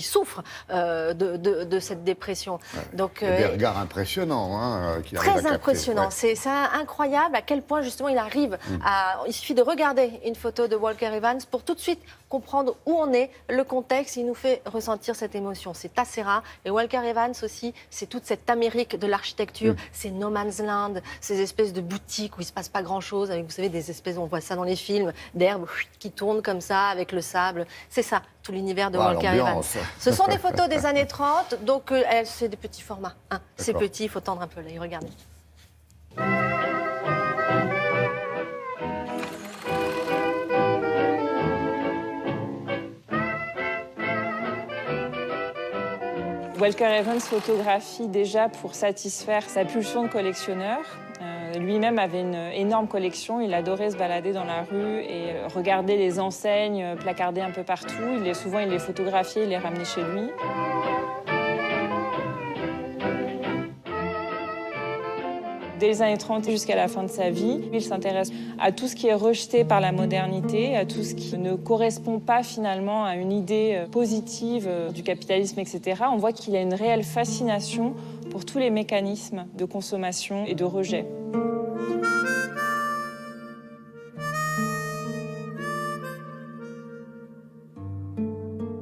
souffrent de cette dépression. Ouais. Donc, il y a des regards impressionnants qu'il arrive à très capter. impressionnant. Ouais. C'est incroyable à quel point justement il arrive à... Il suffit de regarder une photo de Walker Evans pour tout de suite comprendre où on est, le contexte, il nous fait ressentir cette émotion. C'est assez rare. Et Walker Evans aussi, c'est toute cette Amérique de l'architecture, c'est No Man's Land, ces espèces de boutiques où il ne se passe pas grand-chose, avec, vous savez, des espèces, on voit ça dans les films, d'herbes qui tournent comme ça, avec le sable. C'est ça, tout l'univers de Walker Evans. Ce sont des photos des années 30, donc c'est des petits formats. Hein. C'est petit, il faut tendre un peu l'œil. Regardez. Walker Evans photographie déjà pour satisfaire sa pulsion de collectionneur. Lui-même avait une énorme collection, il adorait se balader dans la rue et regarder les enseignes placardées un peu partout. Souvent, il les photographiait, il les ramenait chez lui. Dès les années 30 jusqu'à la fin de sa vie, il s'intéresse à tout ce qui est rejeté par la modernité, à tout ce qui ne correspond pas finalement à une idée positive du capitalisme, etc. On voit qu'il a une réelle fascination pour tous les mécanismes de consommation et de rejet.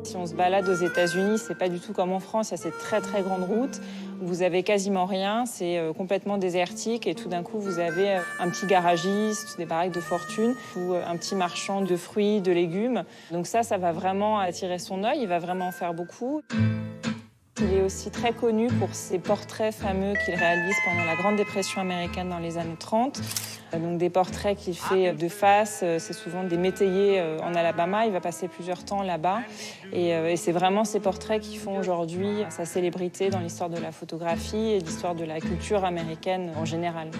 Si on se balade aux États-Unis, c'est pas du tout comme en France, il y a cette très très grande route où vous avez quasiment rien, c'est complètement désertique et tout d'un coup vous avez un petit garagiste, des baraques de fortune ou un petit marchand de fruits, de légumes. Donc ça va vraiment attirer son œil, il va vraiment en faire beaucoup. Il est aussi très connu pour ses portraits fameux qu'il réalise pendant la Grande Dépression américaine dans les années 30. Donc des portraits qu'il fait de face, c'est souvent des métayers en Alabama, il va passer plusieurs temps là-bas. Et c'est vraiment ces portraits qui font aujourd'hui sa célébrité dans l'histoire de la photographie et l'histoire de la culture américaine en général.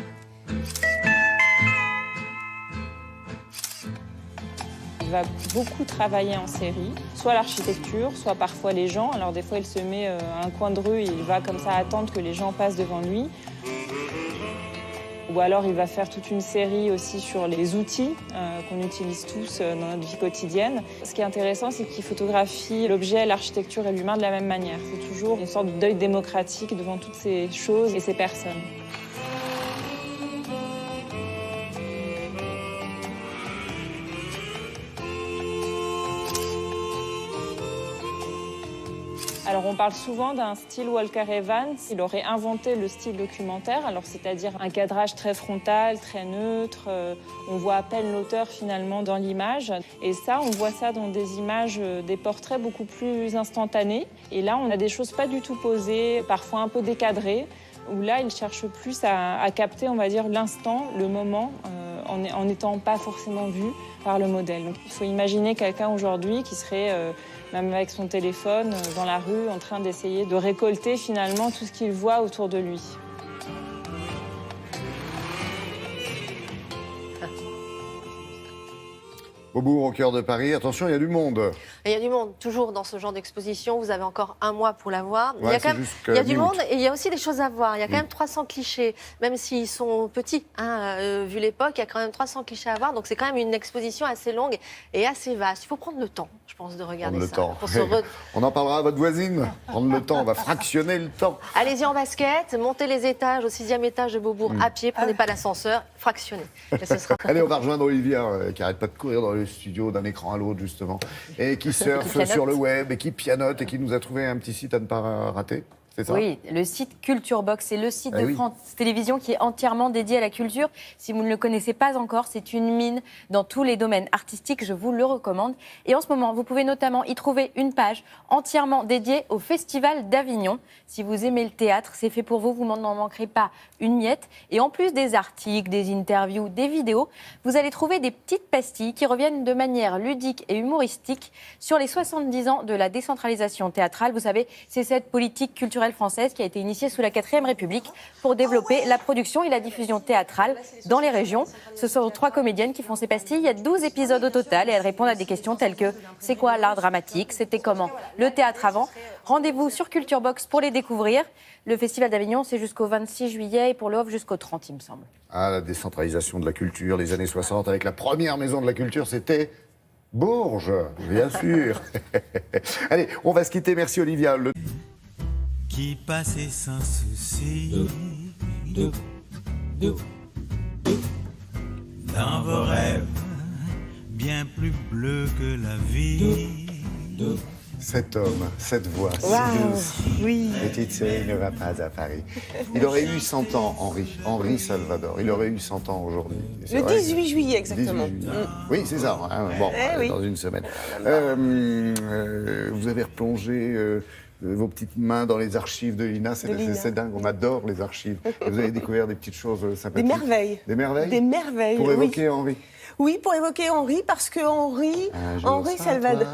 Il va beaucoup travailler en série, soit l'architecture, soit parfois les gens. Alors des fois, il se met à un coin de rue et il va comme ça attendre que les gens passent devant lui. Ou alors, il va faire toute une série aussi sur les outils qu'on utilise tous dans notre vie quotidienne. Ce qui est intéressant, c'est qu'il photographie l'objet, l'architecture et l'humain de la même manière. C'est toujours une sorte d'œil démocratique devant toutes ces choses et ces personnes. Alors on parle souvent d'un style Walker Evans. Il aurait inventé le style documentaire, alors c'est-à-dire un cadrage très frontal, très neutre. On voit à peine l'auteur finalement dans l'image. Et ça, on voit ça dans des images, des portraits beaucoup plus instantanés. Et là, on a des choses pas du tout posées, parfois un peu décadrées, où là, il cherche plus à capter, on va dire, l'instant, le moment, en n'étant pas forcément vu par le modèle. Donc, il faut imaginer quelqu'un aujourd'hui qui serait, même avec son téléphone, dans la rue, en train d'essayer de récolter finalement tout ce qu'il voit autour de lui. Beaubourg, au cœur de Paris. Attention, il y a du monde. Et il y a du monde, toujours dans ce genre d'exposition. Vous avez encore un mois pour la voir. Ouais, il y a du monde et il y a aussi des choses à voir. Il y a quand même 300 clichés, même s'ils sont petits, vu l'époque, il y a quand même 300 clichés à voir. Donc c'est quand même une exposition assez longue et assez vaste. Il faut prendre le temps, je pense, de regarder ça. On en parlera à votre voisine. Prendre le temps, on va fractionner le temps. Allez-y en basket, montez les étages au 6e étage de Beaubourg à pied, prenez pas l'ascenseur, fractionnez. Et ce sera... Allez, on va rejoindre Olivia, qui n'arrête pas de courir dans le studio d'un écran à l'autre, justement, et qui surfe sur le web, et qui pianote, et qui nous a trouvé un petit site à ne pas rater. C'est ça? Oui, le site Culture Box, c'est le site Ah de oui. France Télévisions qui est entièrement dédié à la culture. Si vous ne le connaissez pas encore, c'est une mine dans tous les domaines artistiques, je vous le recommande. Et en ce moment, vous pouvez notamment y trouver une page entièrement dédiée au Festival d'Avignon. Si vous aimez le théâtre, c'est fait pour vous, vous n'en manquerez pas une miette. Et en plus des articles, des interviews, des vidéos, vous allez trouver des petites pastilles qui reviennent de manière ludique et humoristique sur les 70 ans de la décentralisation théâtrale. Vous savez, c'est cette politique culturelle française qui a été initiée sous la 4e République pour développer la production et la diffusion théâtrale dans les régions. Ce sont 3 comédiennes qui font ces pastilles. Il y a 12 épisodes au total et elles répondent à des questions telles que c'est quoi l'art dramatique? C'était comment le théâtre avant? Rendez-vous sur Culture Box pour les découvrir. Le Festival d'Avignon, c'est jusqu'au 26 juillet et pour le Off jusqu'au 30, il me semble. Ah, la décentralisation de la culture, les années 60, avec la première maison de la culture, c'était Bourges, bien sûr. Allez, on va se quitter. Merci Olivia. Qui passait sans souci dans vos rêves, bien plus bleus que la vie. Cet homme, cette voix, si douce. Oui. Petite série ne va pas à Paris. Il aurait eu 100 ans, Henri Salvador. Il aurait eu 100 ans aujourd'hui. C'est Le vrai 18 juillet, exactement. 18 juillet. Oui, c'est ça. Hein. Bon, oui. dans une semaine. Vous avez replongé vos petites mains dans les archives de l'INA. C'est dingue, on adore les archives. Et vous avez découvert des petites choses sympathiques. Des merveilles. Des merveilles? Des merveilles, Pour évoquer Henri. Oui, pour évoquer Henri, parce que Henri Salvador.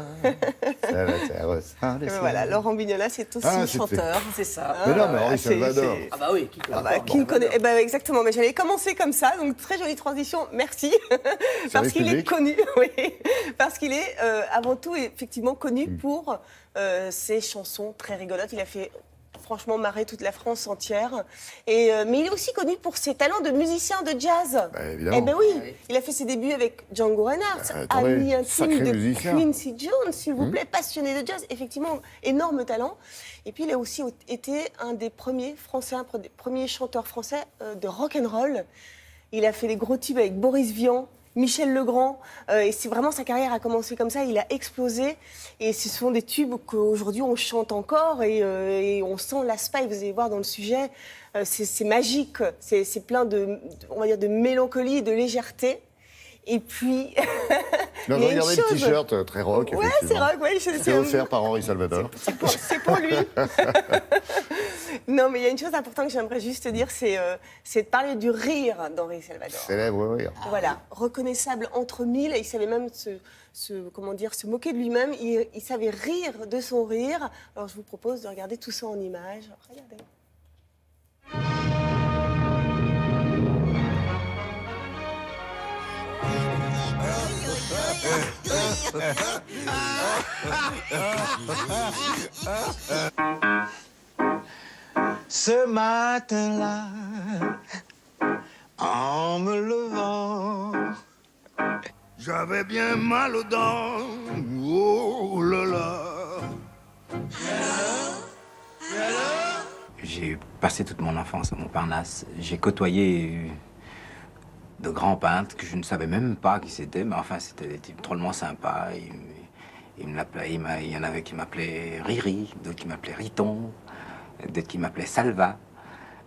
Voilà, Laurent Bignola, c'est aussi chanteur. C'est ça. Mais non, mais Henri Salvador. Ah bah oui, qui ne connaît exactement, mais j'allais commencer comme ça, donc très jolie transition, merci. Parce qu'il est connu, oui. Parce qu'il est avant tout effectivement connu pour ses chansons très rigolotes. Il a fait franchement marrer toute la France entière. Mais il est aussi connu pour ses talents de musicien de jazz. Bah, évidemment. Eh ben oui, il a fait ses débuts avec Django Reinhardt, ami intime de Quincy Jones, s'il vous plaît, passionné de jazz, effectivement, énorme talent. Et puis il a aussi été un des premiers Français, un des premiers chanteurs français de rock and roll. Il a fait des gros tubes avec Boris Vian, Michel Legrand, et c'est vraiment sa carrière a commencé comme ça, il a explosé, et ce sont des tubes qu'aujourd'hui on chante encore, et on s'en lasse pas, et vous allez voir dans le sujet, c'est magique, c'est plein on va dire, de mélancolie et de légèreté. Et puis, non, il y a regardez le t-shirt très rock. Ouais, c'est rock, ouais. C'est offert par Henri Salvador. C'est pour lui. Non, mais il y a une chose importante que j'aimerais juste te dire, c'est de parler du rire d'Henri Salvador. Célèbre rire. Voilà, reconnaissable entre mille. Il savait même se moquer de lui-même. Il savait rire de son rire. Alors, je vous propose de regarder tout ça en images. Regardez. Ce matin-là, en me levant, j'avais bien mal aux dents. Oh là là. J'ai passé toute mon enfance à Montparnasse. J'ai côtoyé de grands peintres que je ne savais même pas qui c'était, mais enfin, c'était des types drôlement sympas. Il y en avait qui m'appelaient Riri, d'autres qui m'appelaient Riton, d'autres qui m'appelaient Salva.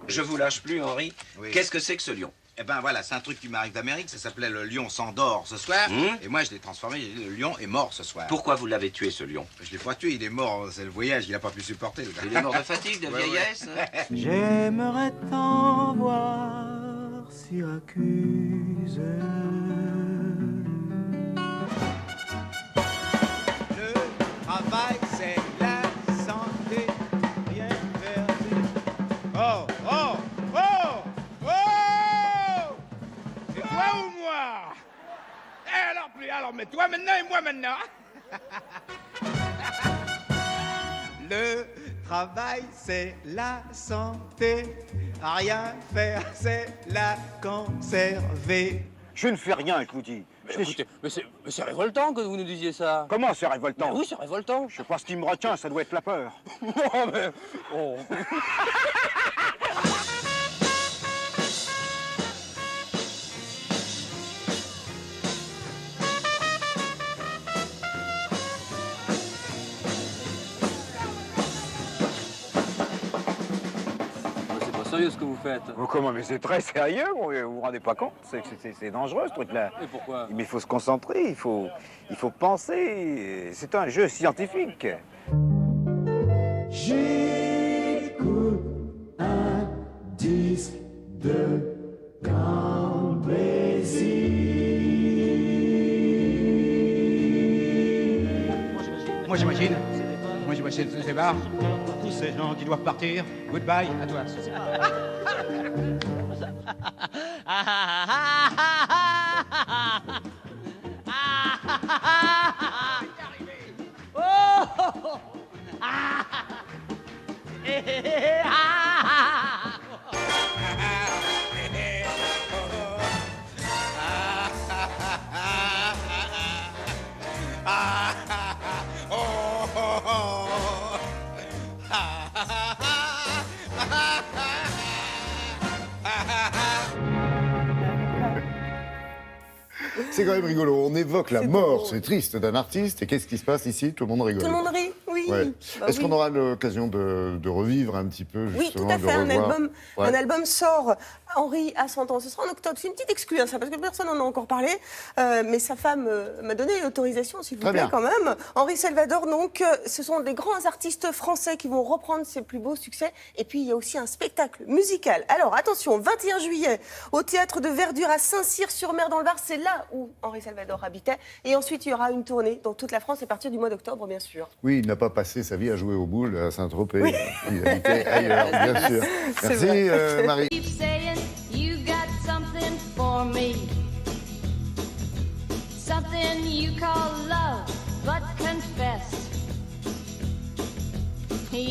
Je vous lâche plus, Henri. Oui. Qu'est-ce que c'est que ce lion? Eh ben voilà, c'est un truc qui m'arrive d'Amérique, ça s'appelait le lion s'endort ce soir, et moi je l'ai transformé, j'ai dit le lion est mort ce soir. Pourquoi vous l'avez tué, ce lion? Je l'ai pas tué, il est mort, c'est le voyage, il a pas pu supporter. Le gars. Il est mort de fatigue, de Ouais, vieillesse ouais. J'aimerais tant voir Syracuse. Le travail, c'est la santé, rien faire. Oh, oh, oh, oh! C'est toi ou moi? Alors, mais toi maintenant et moi maintenant. Le travail, c'est la santé. Rien faire, c'est la conserver. Je ne fais rien, je vous dis. Mais c'est révoltant que vous nous disiez ça. Comment c'est révoltant? Oui, c'est révoltant. Je sais pas ce qui me retient, ça doit être la peur. Oh, mais... Oh. sérieux ce que vous faites. Oh, comment? Mais c'est très sérieux, vous vous rendez pas compte? C'est dangereux ce truc-là. Et pourquoi? Mais il faut se concentrer, il faut penser. C'est un jeu scientifique. J'écoute un disque de Moi j'imagine ces bars, tous ces gens qui doivent partir. Goodbye, à toi. C'est quand même rigolo. On évoque la mort, c'est triste, d'un artiste. Et qu'est-ce qui se passe ici? Tout le monde rigole. Tout le monde rit, oui. Ouais. Bah Est-ce oui. qu'on aura l'occasion de revivre un petit peu, justement, Oui, tout à fait. de revoir... Un album sort. Henri a 100 ans. Ce sera en octobre. C'est une petite exclue, hein, ça, parce que personne n'en a encore parlé. Mais sa femme m'a donné l'autorisation, s'il vous plaît, quand même. Henri Salvador, donc, ce sont des grands artistes français qui vont reprendre ses plus beaux succès. Et puis, il y a aussi un spectacle musical. Alors, attention, 21 juillet, au Théâtre de Verdure à Saint-Cyr-sur-Mer, dans le Var. C'est là où Henri Salvador habitait. Et ensuite, il y aura une tournée dans toute la France à partir du mois d'octobre, bien sûr. Oui, il n'a pas passé sa vie à jouer aux boules à Saint-Tropez. Oui. Il habitait ailleurs, bien sûr. Merci, Marie. Something you call love, but confess.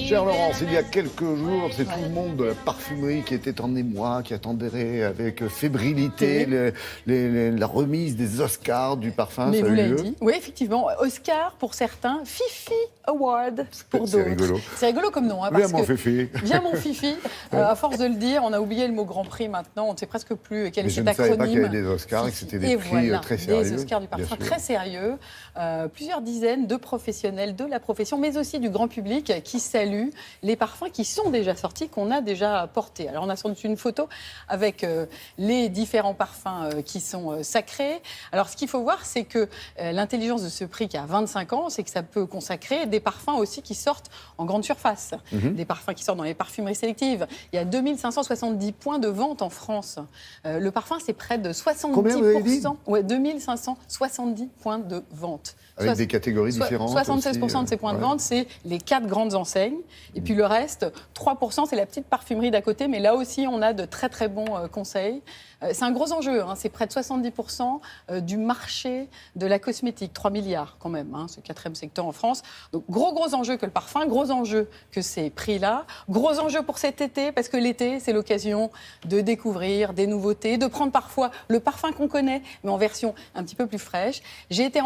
Cher Laurence, il y a quelques jours, c'est tout le monde de la parfumerie qui était en émoi, qui attendait avec fébrilité la remise des Oscars du parfum. Mais ça vous a eu l'avez lieu. dit. Oui, effectivement. Oscar pour certains, Fifi Award pour d'autres. C'est rigolo. C'est rigolo comme nom. Hein, Viens parce mon que- Fifi. Viens mon Fifi. À force de le dire, on a oublié le mot Grand Prix maintenant. On ne sait presque plus quel est Mais je cet ne savais acronyme. pas qu'il y avait des Oscars et que c'était des Et prix voilà, très sérieux. Des Oscars du bien parfum sûr. très sérieux. Plusieurs dizaines de professionnels de la profession, mais aussi du grand public qui saluent les parfums qui sont déjà sortis, qu'on a déjà portés. Alors on a sorti une photo avec les différents parfums qui sont sacrés. Alors ce qu'il faut voir, c'est que l'intelligence de ce prix qui a 25 ans, c'est que ça peut consacrer des parfums aussi qui sortent en grande surface. Des parfums qui sortent dans les parfumeries sélectives. Il y a 2570 points de vente en France. Le parfum, c'est près de 70%. Combien vous avez dit ? Ouais, 2570 points de vente. Avec des catégories différentes 76% aussi, de ces points de ouais. vente, c'est les 4 grandes enseignes. Et puis le reste, 3%, c'est la petite parfumerie d'à côté. Mais là aussi, on a de très très bons conseils. C'est un gros enjeu. Hein, c'est près de 70% du marché de la cosmétique. 3 milliards quand même. Hein, c'est le 4e secteur en France. Donc gros enjeu que le parfum. Gros enjeu que ces prix-là. Gros enjeu pour cet été. Parce que l'été, c'est l'occasion de découvrir des nouveautés. De prendre parfois le parfum qu'on connaît, mais en version un petit peu plus fraîche. J'ai été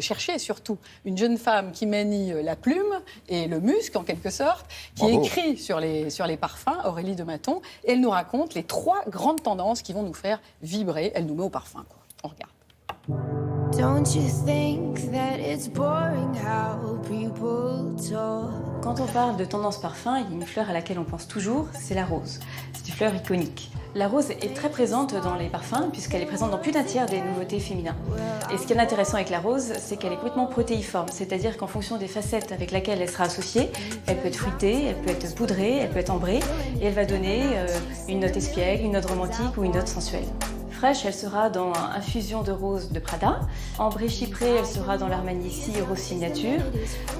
chercher surtout une jeune femme qui manie la plume et le musc en quelque sorte, qui Bravo. écrit sur les parfums, Aurélie de Maton, et elle nous raconte les 3 grandes tendances qui vont nous faire vibrer. Elle nous met au parfum, quoi. On regarde. Don't you think that it's boring how people talk? Quand on parle de tendance parfum, il y a une fleur à laquelle on pense toujours, c'est la rose. C'est une fleur iconique. La rose est très présente dans les parfums puisqu'elle est présente dans plus d'un tiers des nouveautés féminines. Et ce qui est intéressant avec la rose, c'est qu'elle est complètement protéiforme, c'est-à-dire qu'en fonction des facettes avec lesquelles elle sera associée, elle peut être fruitée, elle peut être poudrée, elle peut être ambrée, et elle va donner une note espiègle, une note romantique ou une note sensuelle. Fraîche, elle sera dans Infusion de rose de Prada. Ambrée chyprée, elle sera dans l'Armani Sea Rose Signature.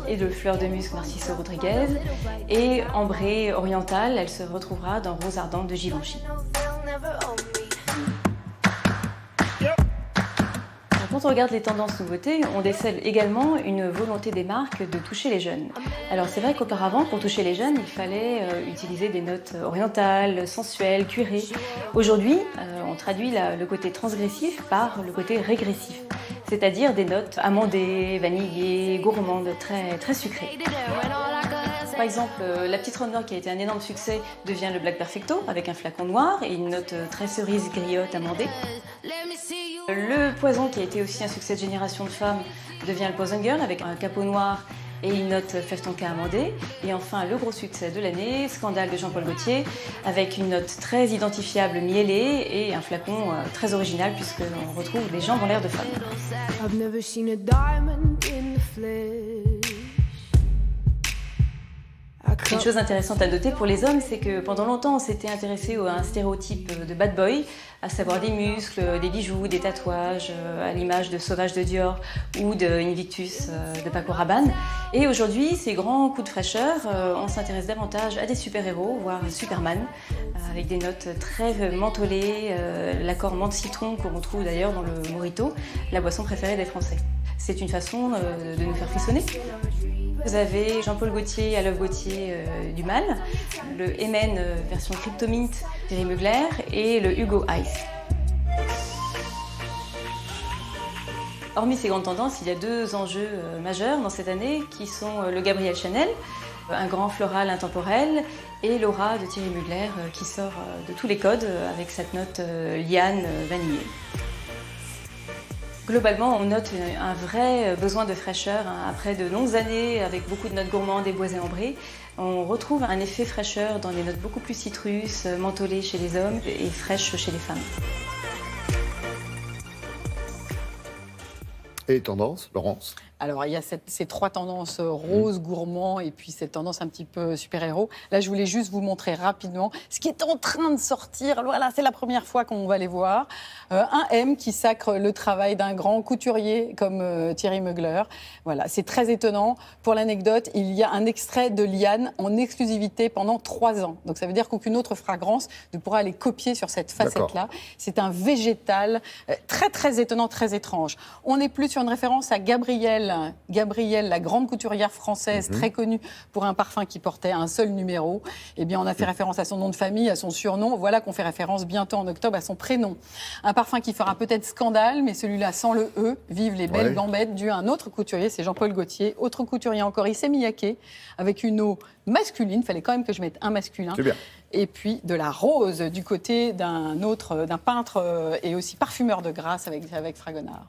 Et de fleur de musc Narciso Rodriguez. Et ambrée orientale, elle se retrouvera dans Rose ardente de Givenchy. Quand on regarde les tendances nouveautés, on décèle également une volonté des marques de toucher les jeunes. Alors c'est vrai qu'auparavant, pour toucher les jeunes, il fallait utiliser des notes orientales, sensuelles, cuirées. Aujourd'hui, on traduit le côté transgressif par le côté régressif, c'est-à-dire des notes amandées, vanillées, gourmandes, très, très sucrées. Par exemple, la petite Ronde Nord qui a été un énorme succès devient le Black Perfecto avec un flacon noir et une note très cerise griotte amandée. Le Poison qui a été aussi un succès de génération de femmes devient le Poison Girl avec un capot noir et une note Fève-ton-cas amendée. Et enfin, le gros succès de l'année, Scandale de Jean-Paul Gaultier, avec une note très identifiable mielée et un flacon très original puisqu'on retrouve les jambes en l'air de femme. I've never seen a diamond in the flesh. Une chose intéressante à noter pour les hommes, c'est que pendant longtemps, on s'était intéressé à un stéréotype de bad boy, à savoir des muscles, des bijoux, des tatouages, à l'image de Sauvage de Dior ou de Invictus de Paco Rabanne. Et aujourd'hui, ces grands coups de fraîcheur, on s'intéresse davantage à des super-héros, voire Superman, avec des notes très mentholées, l'accord menthe-citron qu'on retrouve d'ailleurs dans le Mojito, la boisson préférée des Français. C'est une façon de nous faire frissonner. Vous avez Jean-Paul Gaultier à Love Gaultier du Mal, le MN version Cryptomint Thierry Mugler et le Hugo Ice. Hormis ces grandes tendances, il y a deux enjeux majeurs dans cette année qui sont le Gabriel Chanel, un grand floral intemporel, et l'aura de Thierry Mugler qui sort de tous les codes avec cette note liane vanillée. Globalement, on note un vrai besoin de fraîcheur. Après de longues années avec beaucoup de notes gourmandes et boisées ambrées, on retrouve un effet fraîcheur dans des notes beaucoup plus citrus, mentholées chez les hommes et fraîches chez les femmes. Et tendance, Laurence? Alors, il y a ces trois tendances rose, gourmand et puis cette tendance un petit peu super-héros. Là, je voulais juste vous montrer rapidement ce qui est en train de sortir. Voilà, c'est la première fois qu'on va les voir. Un M qui sacre le travail d'un grand couturier comme Thierry Mugler. Voilà, c'est très étonnant. Pour l'anecdote, il y a un extrait de Liane en exclusivité pendant 3 ans. Donc, ça veut dire qu'aucune autre fragrance ne pourra aller copier sur cette facette-là. C'est un végétal très, très étonnant, très étrange. On n'est plus sur une référence à Gabrielle, la grande couturière française, très connue pour un parfum qui portait un seul numéro. Eh bien, on a fait référence à son nom de famille, à son surnom. Voilà qu'on fait référence bientôt en octobre à son prénom. Un parfum qui fera peut-être scandale, mais celui-là sans le E. Vive les belles gambettes, dû à un autre couturier, c'est Jean-Paul Gaultier. Autre couturier encore, Issey Miyake, avec une eau masculine. Il fallait quand même que je mette un masculin. C'est bien. Et puis de la rose du côté d'un peintre et aussi parfumeur de grâce avec Fragonard.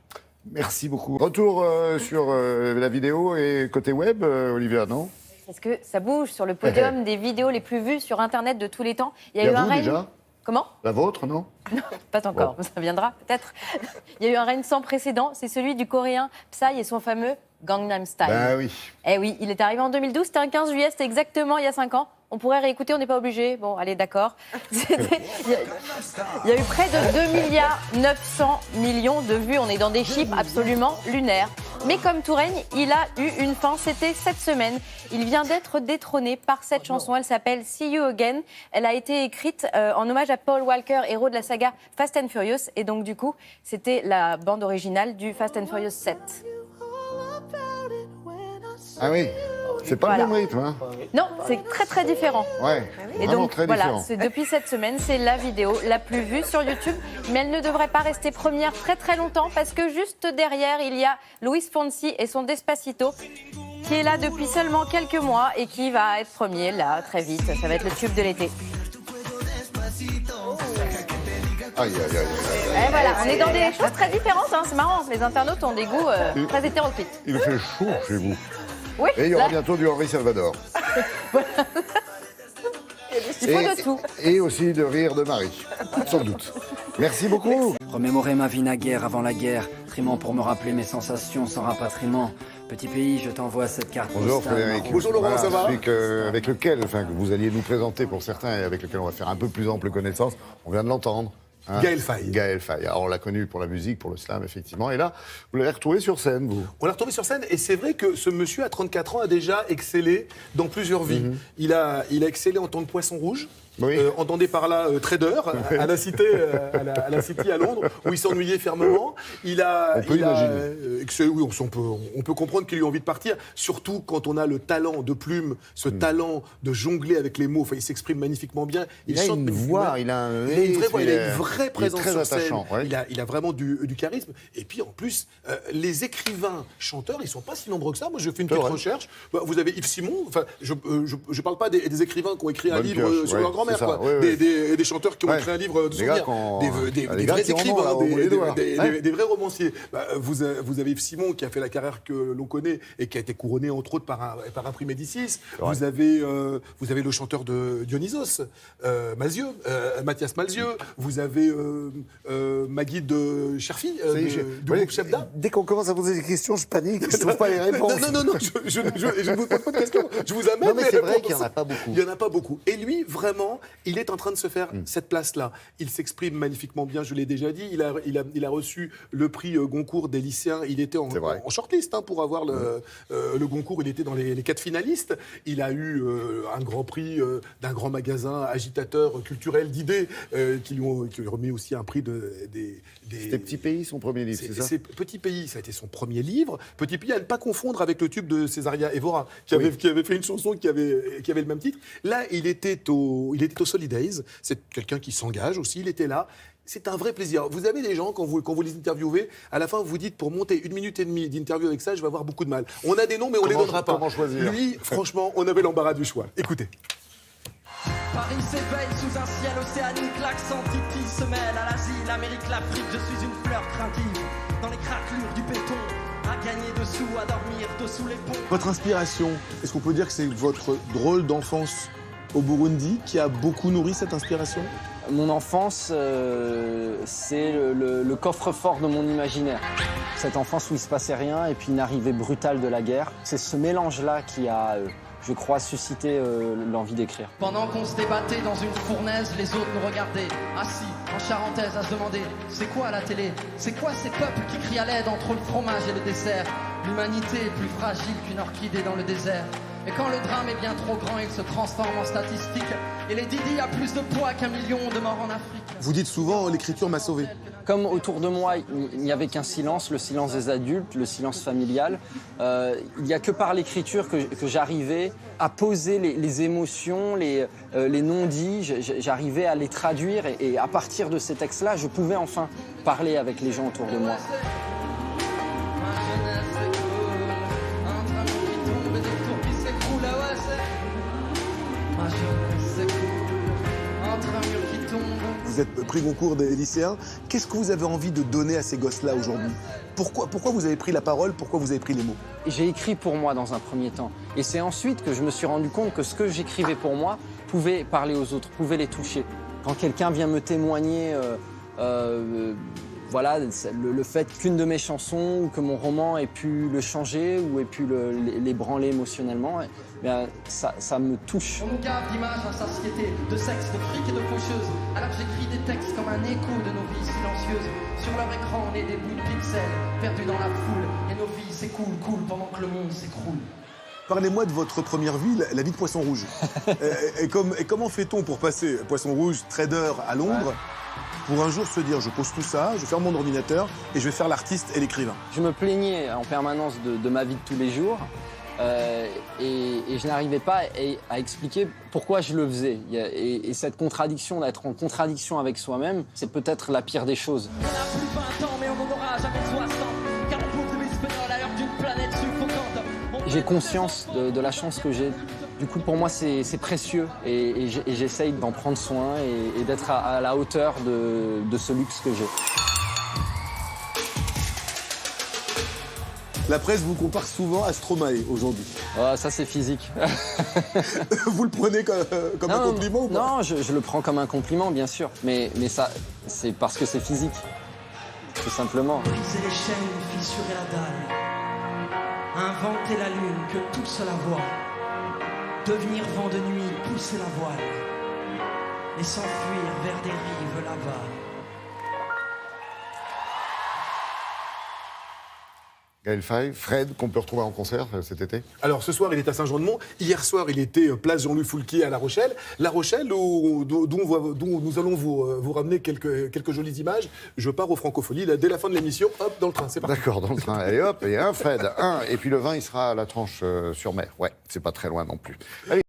Merci beaucoup. Retour sur la vidéo et côté web, Olivia, non? Est-ce que ça bouge sur le podium des vidéos les plus vues sur Internet de tous les temps? Il y a eu un règne déjà. Comment? La vôtre, non? Non, pas encore, ça viendra peut-être. Il y a eu un règne sans précédent, c'est celui du coréen Psy et son fameux Gangnam Style. Ben oui. Eh oui, il est arrivé en 2012, c'était un 15 juillet, c'était exactement il y a 5 ans. On pourrait réécouter, on n'est pas obligé. Bon, allez, d'accord. Il y a eu près de 2,9 milliards de vues. On est dans des chiffres absolument lunaires. Mais comme tout règne, il a eu une fin. C'était cette semaine. Il vient d'être détrôné par cette chanson. Elle s'appelle See You Again. Elle a été écrite en hommage à Paul Walker, héros de la saga Fast and Furious. Et donc, du coup, c'était la bande originale du Fast and Furious 7. Ah oui. C'est pas le même rythme, hein? Non, c'est très très différent. Ouais, et vraiment donc très voilà, différent. depuis cette semaine, c'est la vidéo la plus vue sur YouTube, mais elle ne devrait pas rester première très très longtemps parce que juste derrière, il y a Luis Fonsi et son Despacito qui est là depuis seulement quelques mois et qui va être premier là très vite. Ça va être le tube de l'été. Aïe, aïe, aïe, aïe. Et voilà, on est dans des choses très différentes, hein. C'est marrant, les internautes ont des goûts très hétéroclites. Il fait chaud chez vous. Oui, et il y aura bientôt du Henri Salvador. Il faut de tout. Et aussi de rire de Marie, sans doute. Merci beaucoup. Remémorer ma vie naguère avant la guerre, trimant pour me rappeler mes sensations sans rapatriement. Petit pays, je t'envoie cette carte. Bonjour Frédéric. Bonjour Laurent, ça va? Avec lequel, que vous alliez nous présenter pour certains et avec lequel on va faire un peu plus ample connaissance, on vient de l'entendre. Hein, Gaël Faye. Gaël Faye. Alors, on l'a connu pour la musique, pour le slam, effectivement. Et là, vous l'avez retrouvé sur scène, vous? On l'a retrouvé sur scène, et c'est vrai que ce monsieur, à 34 ans, a déjà excellé dans plusieurs vies. Il a excellé en tant que poisson rouge. Oui. Entendez par là trader à la City à Londres où il s'ennuyait fermement. On peut comprendre qu'il a eu envie de partir, surtout quand on a le talent de plume, ce talent de jongler avec les mots. Enfin, il s'exprime magnifiquement bien. Il a une voix, il a une vraie vraie présence très sur attachant, scène. ouais. Il a vraiment du charisme. Et puis, en plus, les écrivains, chanteurs, ils sont pas si nombreux que ça. Moi, je fais une petite recherche. Vous avez Yves Simon. Enfin, je parle pas des écrivains qui ont écrit un livre sur leur grand-mère, quoi. Des chanteurs qui ont écrit un livre de souvenirs. Des vrais écrivains, des vrais romanciers. Vous avez Yves Simon qui a fait la carrière que l'on connaît et qui a été couronné entre autres par un prix Médicis. Vous avez le chanteur de Dionysos, Mathias Malzieu. Vous avez Magui de Cherfi, du groupe Chebda. Dès qu'on commence à poser des questions, je panique, je ne trouve pas les réponses. Non, je ne vous pose pas de questions. Je vous amène. Non, mais c'est vrai qu'il n'y en a pas beaucoup. Il n'y en a pas beaucoup. Et lui, vraiment, il est en train de se faire cette place-là. Il s'exprime magnifiquement bien, je l'ai déjà dit. Il a reçu le prix Goncourt des lycéens. Il était en shortlist pour avoir le Goncourt. Il était dans les 4 finalistes. Il a eu un grand prix d'un grand magasin agitateur culturel d'idées qui lui ont remis aussi un prix C'était Petit Pays, son premier livre, c'est ça? C'est Petit Pays, ça a été son premier livre. Petit Pays, à ne pas confondre avec le tube de Césaria Évora, qui avait fait une chanson qui avait le même titre. Là, il était au Solidays. C'est quelqu'un qui s'engage aussi, il était là. C'est un vrai plaisir. Vous avez des gens, quand vous les interviewez, à la fin, vous vous dites, pour monter 1 minute et demie d'interview avec ça, je vais avoir beaucoup de mal. On a des noms, mais on ne les donnera pas. Comment choisir? Lui, franchement, on avait l'embarras du choix. Écoutez. Paris s'éveille sous un ciel océanique, l'accent Titi se mêle à l'Asie, l'Amérique, l'Afrique, je suis une fleur craintive, dans les craquelures du béton, à gagner dessous, à dormir dessous les ponts. Votre inspiration, est-ce qu'on peut dire que c'est votre drôle d'enfance au Burundi qui a beaucoup nourri cette inspiration? Mon enfance, c'est le coffre-fort de mon imaginaire. Cette enfance où il ne se passait rien et puis une arrivée brutale de la guerre, c'est ce mélange-là qui a... je crois, susciter l'envie d'écrire. Pendant qu'on se débattait dans une fournaise, les autres nous regardaient, assis, en charentaise, à se demander « C'est quoi la télé? C'est quoi ces peuples qui crient à l'aide entre le fromage et le dessert ?» L'humanité est plus fragile qu'une orchidée dans le désert. Et quand le drame est bien trop grand, il se transforme en statistique. Et les Didi a plus de poids qu'1 million de morts en Afrique. Vous dites souvent « l'écriture m'a sauvé ». Comme autour de moi, il n'y avait qu'un silence, le silence des adultes, le silence familial. Il n'y a que par l'écriture que j'arrivais à poser les émotions, les non-dits. J'arrivais à les traduire et à partir de ces textes-là, je pouvais enfin parler avec les gens autour de moi. Vous êtes prix Goncourt des lycéens. Qu'est-ce que vous avez envie de donner à ces gosses-là aujourd'hui? Pourquoi vous avez pris la parole? Pourquoi vous avez pris les mots? J'ai écrit pour moi dans un premier temps. Et c'est ensuite que je me suis rendu compte que ce que j'écrivais pour moi pouvait parler aux autres, pouvait les toucher. Quand quelqu'un vient me témoigner voilà, le fait qu'une de mes chansons ou que mon roman ait pu le changer ou ait pu l'ébranler émotionnellement, bien, ça me touche. On nous gave d'images à satiété, de sexe, de fric et de faucheuses. Alors j'écris des textes comme un écho de nos vies silencieuses. Sur leur écran, on est des bouts de pixels, perdus dans la foule. Et nos vies s'écoulent, coulent pendant que le monde s'écroule. Parlez-moi de votre première vie, la vie de Poisson Rouge. et comment fait-on pour passer Poisson Rouge, trader à Londres, pour un jour se dire, je pose tout ça, je ferme mon ordinateur et je vais faire l'artiste et l'écrivain? Je me plaignais en permanence de ma vie de tous les jours et je n'arrivais pas à expliquer pourquoi je le faisais. Et cette contradiction, d'être en contradiction avec soi-même, c'est peut-être la pire des choses. On n'a plus 20 ans, mais on n'en aura jamais 60, car on bouffe de bisphénol à l'heure d'une planète suffocante. J'ai conscience de la chance que j'ai. Du coup, pour moi, c'est précieux et j'essaye d'en prendre soin et d'être à la hauteur de ce luxe que j'ai. La presse vous compare souvent à Stromae aujourd'hui. Oh, ça, c'est physique. Vous le prenez comme un compliment ou pas? Non, je le prends comme un compliment, bien sûr. Mais ça, c'est parce que c'est physique. Tout simplement. Briser les chaînes, fissurer la dalle. Inventer la lune, que tous la voient. Devenir vent de nuit, pousser la voile. Et s'enfuir vers des rives là-bas. Gaël Faye, Fred, qu'on peut retrouver en concert cet été? Alors ce soir, il est à Saint-Jean-de-Mont. Hier soir, il était place Jean-Louis Foulquier à La Rochelle. La Rochelle, d'où nous allons vous ramener quelques jolies images. Je pars au Francofolie. Dès la fin de l'émission, hop, dans le train. C'est parti. D'accord, dans le train. Et hop, et un Fred, un. Et puis le 20, il sera à la Tranche sur Mer. Ouais, c'est pas très loin non plus. Allez.